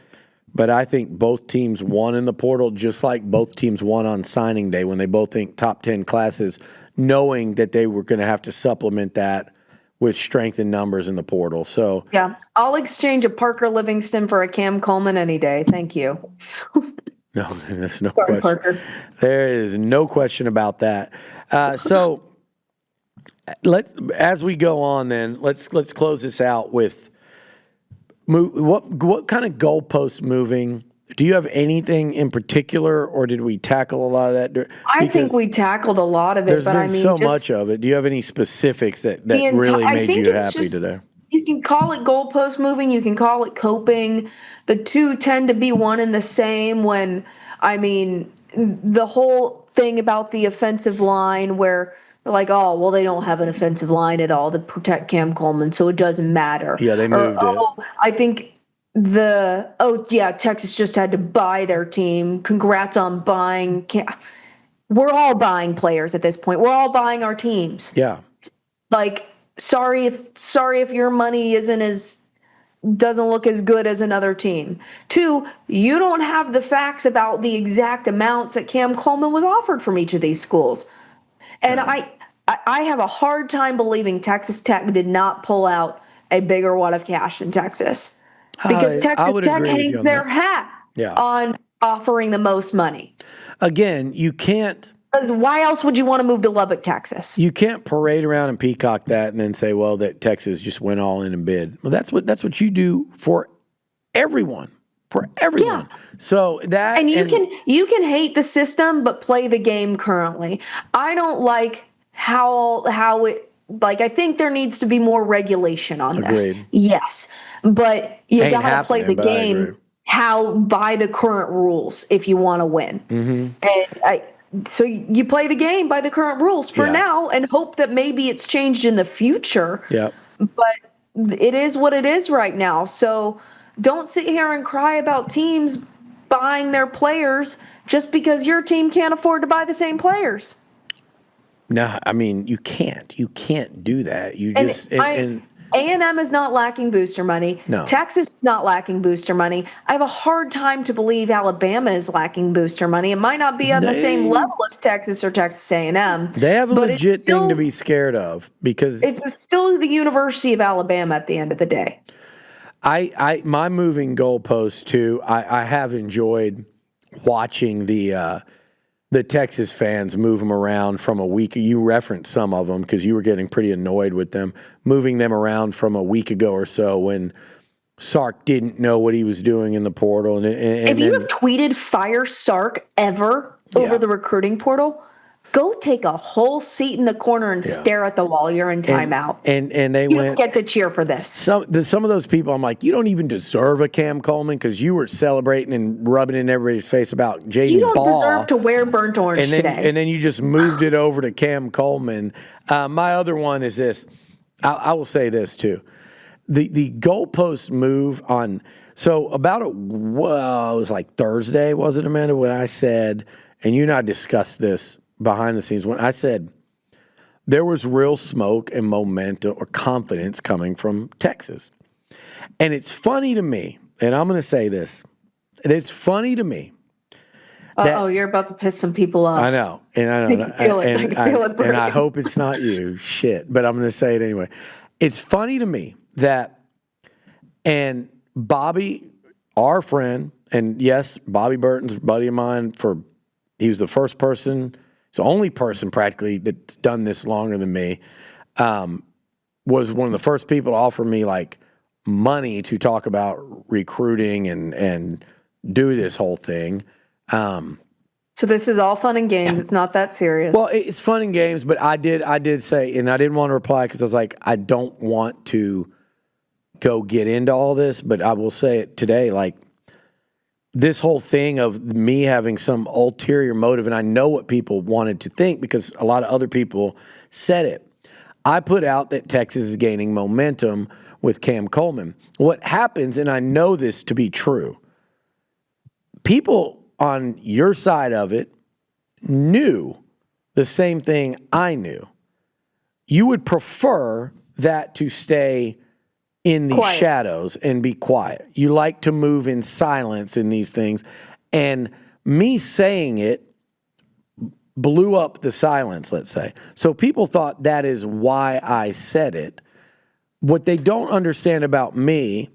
But I think both teams won in the portal, just like both teams won on signing day when they both think top 10 classes, knowing that they were going to have to supplement that with strength in numbers in the portal. So yeah, I'll exchange a Parker Livingston for a Cam Coleman any day. Thank you. No, there's no Sorry, question. Parker. There is no question about that. So as we go on, then let's close this out with what kind of goalpost moving. Do you have anything in particular, or did we tackle a lot of that? I think we tackled a lot of it, there's but been I mean, so much of it. Do you have any specifics that really made you happy today? You can call it goalpost moving. You can call it coping. The two tend to be one and the same when, I mean, the whole thing about the offensive line where they're like, oh, well, they don't have an offensive line at all to protect Cam Coleman, so it doesn't matter. Yeah, they moved it. I think Texas just had to buy their team. Congrats on buying. We're all buying players at this point. We're all buying our teams. Yeah. Like, sorry if your money isn't as doesn't look as good as another team. 2, you don't have the facts about the exact amounts that Cam Coleman was offered from each of these schools. And I have a hard time believing Texas Tech did not pull out a bigger wad of cash than Texas. Because I Texas would Tech agree with you hangs on their that. hat Yeah. on offering the most money. Again, you can't Because why else would you want to move to Lubbock, Texas? parade around and peacock that and then say, well, that Texas just went all in and bid. Well, that's what you do for everyone. For everyone. Yeah. So that And you can hate the system but play the game currently. I don't like how it, like, I think there needs to be more regulation on this. Agreed. Yes. But you Ain't gotta play the happening, but I agree. game by the current rules if you want to win. And so you play the game by the current rules for Yeah. now and hope that maybe it's changed in the future. Yep. But it is what it is right now. So don't sit here and cry about teams buying their players just because your team can't afford to buy the same players. No, I mean, you can't. You can't do that. You just A&M is not lacking booster money. No. Texas is not lacking booster money. I have a hard time to believe Alabama is lacking booster money. It might not be on the same level as Texas or Texas A&M. They have a but legit it's still, thing to be scared of because it's still the University of Alabama at the end of the day. my moving goalposts too. I have enjoyed watching the Texas fans move them around from a week. You referenced some of them because you were getting pretty annoyed with them moving them around from a week ago or so when Sark didn't know what he was doing in the portal. And if you have tweeted fire Sark ever over the recruiting portal, go take a whole seat in the corner and stare at the wall. You're in timeout. And they you went. don't get to cheer for this. Some of those people, I'm like, you don't even deserve a Cam Coleman because you were celebrating and rubbing it in everybody's face about Jaden You don't Ball. deserve to wear burnt orange today. And then you just moved it over to Cam Coleman. My other one is this. I will say this too. The goalpost move on. So it was like Thursday, was it, Amanda, when I said, and you and I discussed this behind the scenes, when I said there was real smoke and momentum or confidence coming from Texas. And it's funny to me, and I'm going to say this, it's funny to me. You're about to piss some people off. I know. And I know. I can feel it. I can feel it and I hope it's not you. Shit. But I'm going to say it anyway. It's funny to me that, and Bobby, our friend, and yes, Bobby Burton's a buddy of mine he was the first person, he's the only person practically that's done this longer than me, was one of the first people to offer me like money to talk about recruiting and do this whole thing. So this is all fun and games. It's not that serious. Well, it's fun and games, but I did say, and I didn't want to reply because I was like, I don't want to go get into all this, but I will say it today, like this whole thing of me having some ulterior motive, and I know what people wanted to think because a lot of other people said it. I put out that Texas is gaining momentum with Cam Coleman. What happens, and I know this to be true, people on your side of it knew the same thing I knew. You would prefer that to stay in the shadows and be quiet. You like to move in silence in these things. And me saying it blew up the silence, let's say. So people thought that is why I said it. What they don't understand about me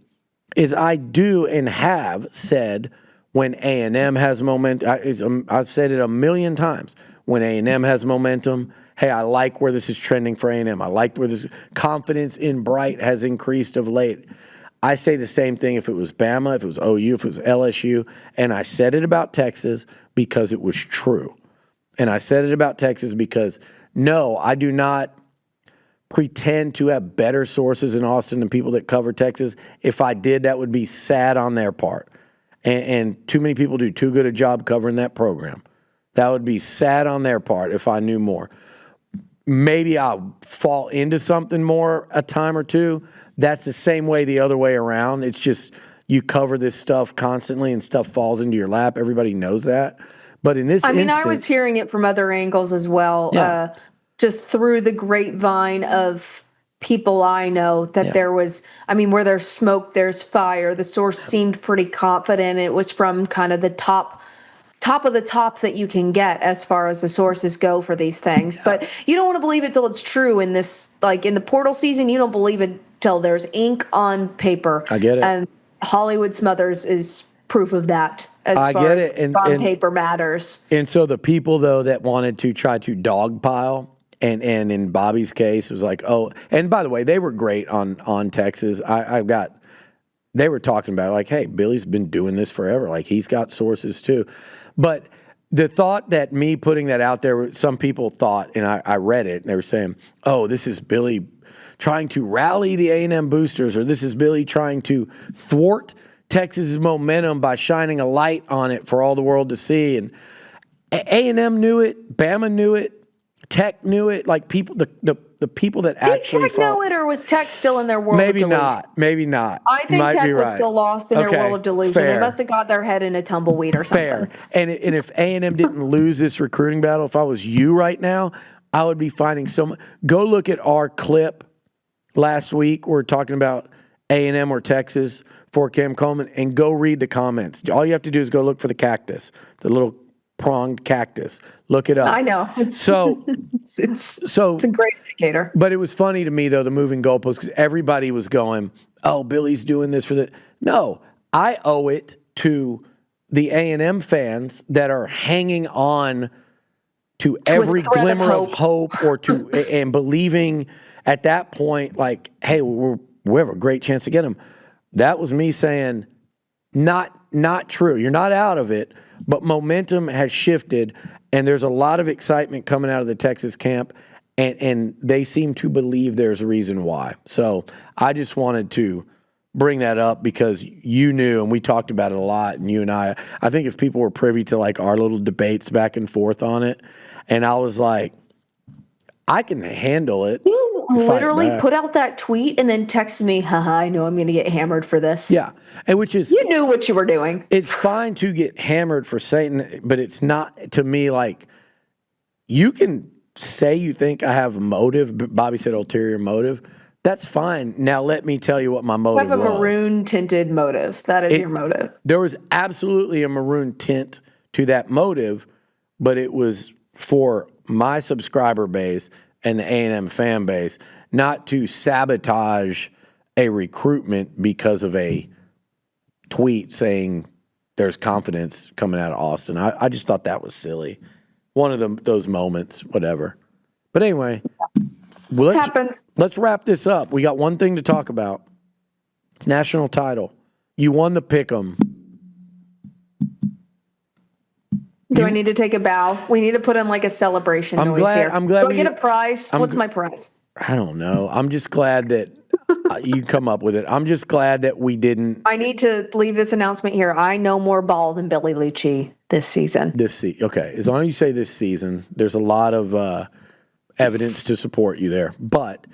is I do and have said when A&M has momentum, I've said it a million times. When A&M has momentum, hey, I like where this is trending for A&M. I like where this confidence in Bright has increased of late. I say the same thing if it was Bama, if it was OU, if it was LSU. And I said it about Texas because it was true. And I said it about Texas because, no, I do not pretend to have better sources in Austin than people that cover Texas. If I did, that would be sad on their part. And too many people do too good a job covering that program. That would be sad on their part if I knew more. Maybe I'll fall into something more a time or two. That's the same way the other way around. It's just you cover this stuff constantly and stuff falls into your lap. Everybody knows that. But in this instance, I was hearing it from other angles as well, just through the grapevine of people I know that there was, I mean, where there's smoke, there's fire. The source seemed pretty confident. It was from kind of the top of the top that you can get as far as the sources go for these things. But you don't want to believe it till it's true in this, like in the portal season, you don't believe it till there's ink on paper. I get it. And Hollywood Smothers is proof of that as far as on paper matters. And so the people, though, that wanted to try to dogpile, and in Bobby's case, it was like, oh, and by the way, they were great on Texas. They were talking about it, like, hey, Billy's been doing this forever. Like, he's got sources too. But the thought that me putting that out there, some people thought, and I read it, and they were saying, oh, this is Billy trying to rally the A&M boosters, or this is Billy trying to thwart Texas's momentum by shining a light on it for all the world to see. And A&M knew it, Bama knew it, Tech knew it. Like people, the people that actually Did Tech know it, or was Tech still in their world? Maybe of delusion? Maybe not. I think Tech was still lost in their world of delusion. Fair. They must have got their head in a tumbleweed or something. Fair. And if A&M didn't lose this recruiting battle, if I was you right now, I would be finding so much. Go look at our clip last week. We're talking about A&M or Texas for Cam Coleman, and go read the comments. All you have to do is go look for the cactus, the little pronged cactus. Look it up. I know. It's a great indicator. But it was funny to me, though, the moving goalposts, because everybody was going, oh, Billy's doing this for the. No, I owe it to the A&M fans that are hanging on to every glimmer of hope or to and believing at that point, like, hey, we have a great chance to get him. That was me saying, not true. You're not out of it, but momentum has shifted, and there's a lot of excitement coming out of the Texas camp, and they seem to believe there's a reason why. So I just wanted to bring that up because you knew, and we talked about it a lot, and you and I think if people were privy to like our little debates back and forth on it, and I was like, I can handle it. You literally put out that tweet and then texted me, haha, I know I'm going to get hammered for this. Yeah. And which is, you knew what you were doing. It's fine to get hammered for saying, but it's not, to me, like, you can say you think I have a motive. Bobby said ulterior motive. That's fine. Now let me tell you what my motive was. I have a maroon tinted motive. That is your motive. There was absolutely a maroon tint to that motive, but it was for my subscriber base and the A&M fan base, not to sabotage a recruitment because of a tweet saying there's confidence coming out of Austin. I just thought that was silly. One of those moments, whatever. But anyway, let's wrap this up. We got one thing to talk about. It's national title. You won the pick'em. Do I need to take a bow? We need to put in like a celebration noise here. I'm glad. Do I get a prize? What's my prize? I don't know. I'm just glad that you come up with it. I'm just glad that we didn't. I need to leave this announcement here. I know more ball than Billy Liucci this season. Okay. As long as you say this season, there's a lot of evidence to support you there. But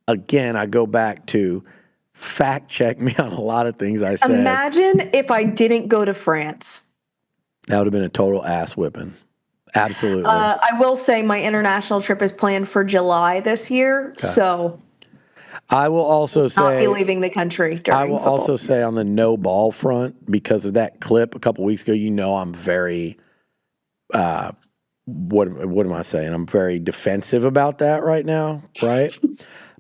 again, I go back to fact check me on a lot of things I said. Imagine if I didn't go to France. That would have been a total ass whipping. Absolutely. I will say my international trip is planned for July this year, okay. So I will also say not be leaving the country during I will football. Also say on the no ball front, because of that clip a couple weeks ago, I'm very what am I saying? I'm very defensive about that right now, right?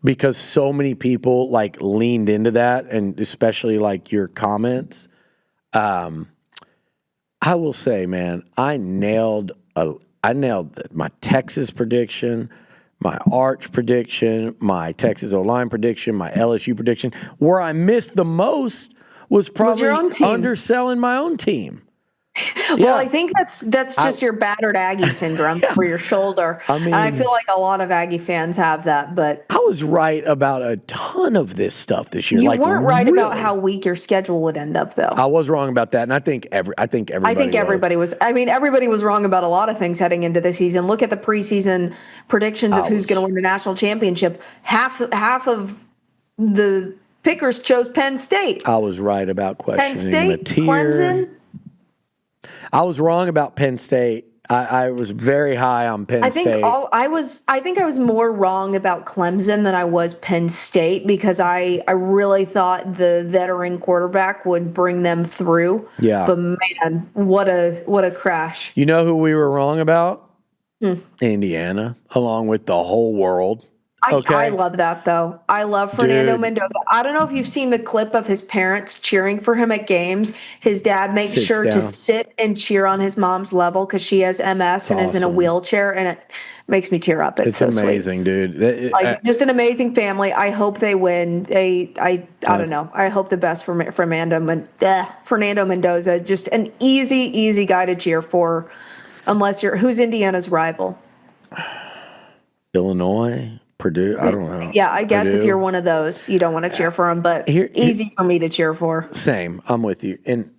Because so many people like leaned into that, and especially like your comments. I will say, man, I nailed my Texas prediction, my Arch prediction, my Texas O-line prediction, my LSU prediction. Where I missed the most was probably underselling my own team. Well, I think that's just your battered Aggie syndrome for your shoulder. I mean, and I feel like a lot of Aggie fans have that, but I was right about a ton of this stuff this year. You weren't right about how weak your schedule would end up, though. I was wrong about that, and I think everybody was. I mean, everybody was wrong about a lot of things heading into the season. Look at the preseason predictions of who's going to win the national championship. Half of the pickers chose Penn State. I was right about questioning Penn State, Clemson. I was wrong about Penn State. I was very high on Penn State. I think I was more wrong about Clemson than I was Penn State because I really thought the veteran quarterback would bring them through. Yeah. But man, what a crash. You know who we were wrong about? Indiana, along with the whole world. Okay. I love that though. I love Fernando Dude. Mendoza. I don't know if you've seen the clip of his parents cheering for him at games. His dad makes Sits sure down. to sit and cheer on his mom's level because she has MS and is in a awesome. wheelchair, and it makes me tear up. It's so amazing, sweet. dude. Like just an amazing family. I hope they win. I don't know. I hope the best for Fernando Mendoza. Just an easy guy to cheer for. Unless who's Indiana's rival? Illinois, Purdue. I don't know. Yeah, I guess Purdue. if you're one of those, you don't want to cheer for him, but easy for me to cheer for. Same. I'm with you. And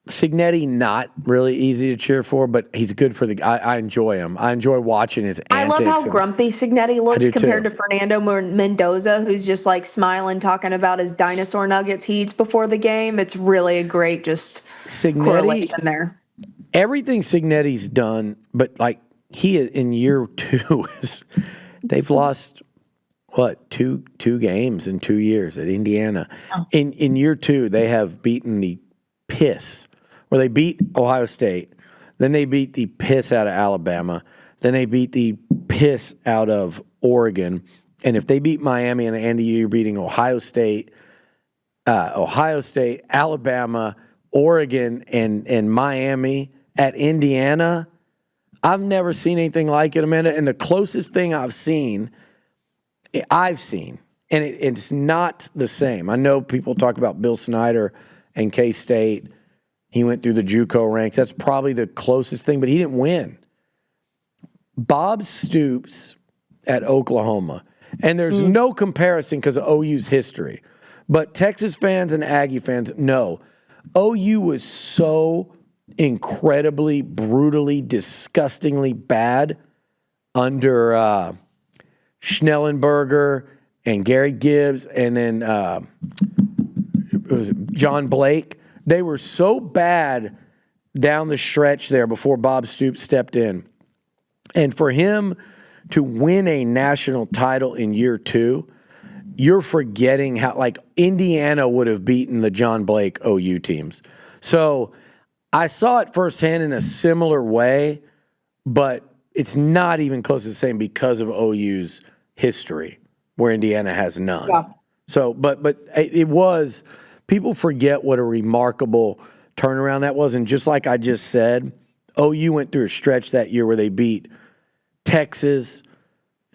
Cignetti, not really easy to cheer for, but he's good for I enjoy him. I enjoy watching his antics. I love how grumpy Cignetti looks compared too. to Fernando Mendoza, who's just like smiling, talking about his dinosaur nuggets he eats before the game. It's really a great correlation there. Everything Cignetti's done, but like he in year 2 they've lost two games in 2 years at Indiana. Oh. In year 2, they have beaten the piss. Where they beat Ohio State, then they beat the piss out of Alabama, then they beat the piss out of Oregon, and if they beat Miami and Andy, you're beating Ohio State, Alabama, Oregon, and Miami at Indiana. I've never seen anything like it, Amanda. And the closest thing I've seen, and it's not the same. I know people talk about Bill Snyder and K-State. He went through the JUCO ranks. That's probably the closest thing, but he didn't win. Bob Stoops at Oklahoma, and there's no comparison because of OU's history, but Texas fans and Aggie fans know OU was so incredibly, brutally, disgustingly bad under Schnellenberger and Gary Gibbs and then it was John Blake. They were so bad down the stretch there before Bob Stoops stepped in. And for him to win a national title in year 2, you're forgetting how, like, Indiana would have beaten the John Blake OU teams. So I saw it firsthand in a similar way, but it's not even close to the same because of OU's history, where Indiana has none. Yeah. So, but it was, people forget what a remarkable turnaround that was. And just like I just said, OU went through a stretch that year where they beat Texas,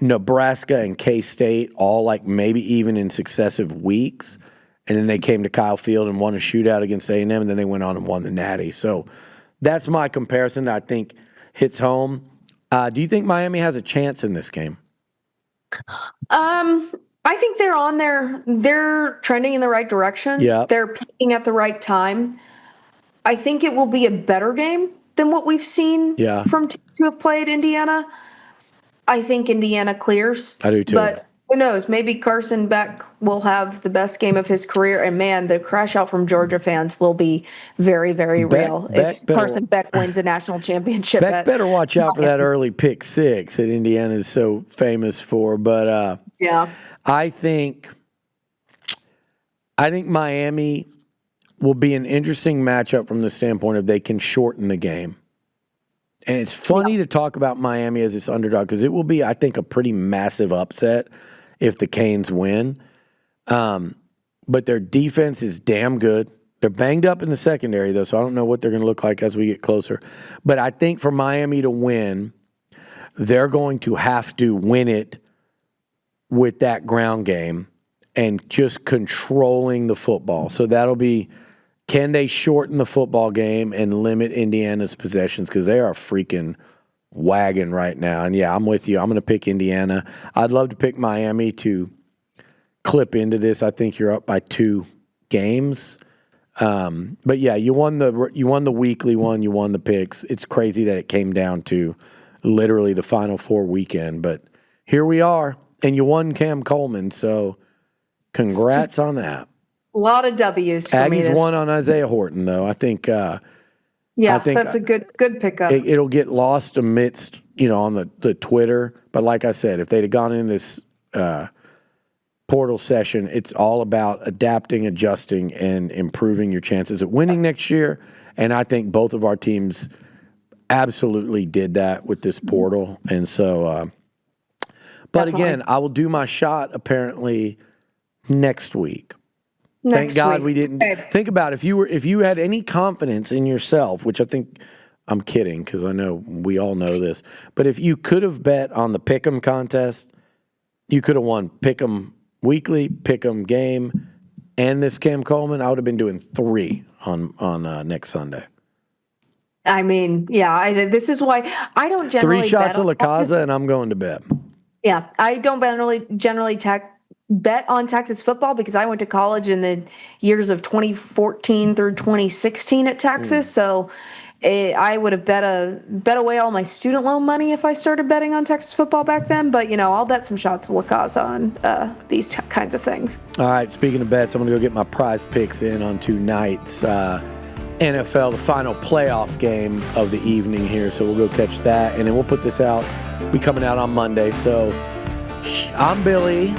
Nebraska, and K-State, all like maybe even in successive weeks. And then they came to Kyle Field and won a shootout against A&M, and then they went on and won the Natty. So that's my comparison that I think hits home. Do you think Miami has a chance in this game? I think they're on there. They're trending in the right direction. Yeah. They're peaking at the right time. I think it will be a better game than what we've seen from teams who have played Indiana. I think Indiana clears. I do too. But who knows? Maybe Carson Beck will have the best game of his career. And man, the crash out from Georgia fans will be very, very real if Carson Beck wins a national championship. Beck better watch out for that early pick 6 that Indiana is so famous for. But yeah, I think Miami will be an interesting matchup from the standpoint of they can shorten the game. And it's funny to talk about Miami as this underdog because it will be, I think, a pretty massive upset if the Canes win. But their defense is damn good. They're banged up in the secondary, though, so I don't know what they're going to look like as we get closer. But I think for Miami to win, they're going to have to win it with that ground game and just controlling the football. So that'll be, can they shorten the football game and limit Indiana's possessions? Because they are a freaking wagon right now. And yeah, I'm with you. I'm going to pick Indiana. I'd love to pick Miami to clip into this. I think you're up by 2 games. But yeah, you won the weekly one. You won the picks. It's crazy that it came down to literally the Final Four weekend. But here we are. And you won Cam Coleman. So congrats on that. A lot of W's for me. Aggies won on Isaiah Horton, though. I think Yeah, think that's a good pickup. it'll get lost amidst, on the Twitter. But like I said, if they'd have gone in this portal session, it's all about adapting, adjusting, and improving your chances at winning next year. And I think both of our teams absolutely did that with this portal. And so, but Definitely. again, I will do my shot apparently next week. Thank Next God week. we didn't. Okay. Think about if you had any confidence in yourself, which I think I'm kidding because I know we all know this, but if you could have bet on the Pick'em contest, you could have won Pick'em weekly, Pick'em game, and this Cam Coleman. I would have been doing 3 on next Sunday. I mean, yeah, this is why I don't generally 3 shots bet of La Casa, and I'm going to bed. Yeah, I don't generally bet on Texas football because I went to college in the years of 2014 through 2016 at Texas. So I would have bet away all my student loan money if I started betting on Texas football back then. But I'll bet some shots of La Casa on these kinds of things. All right, speaking of bets, I'm going to go get my prize picks in on tonight's NFL, the final playoff game of the evening here. So we'll go catch that, and then we'll put this out. Be coming out on Monday. So I'm Billy.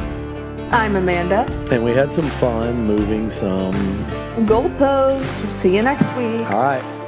I'm Amanda. And we had some fun moving some Goalposts. We'll see you next week. All right.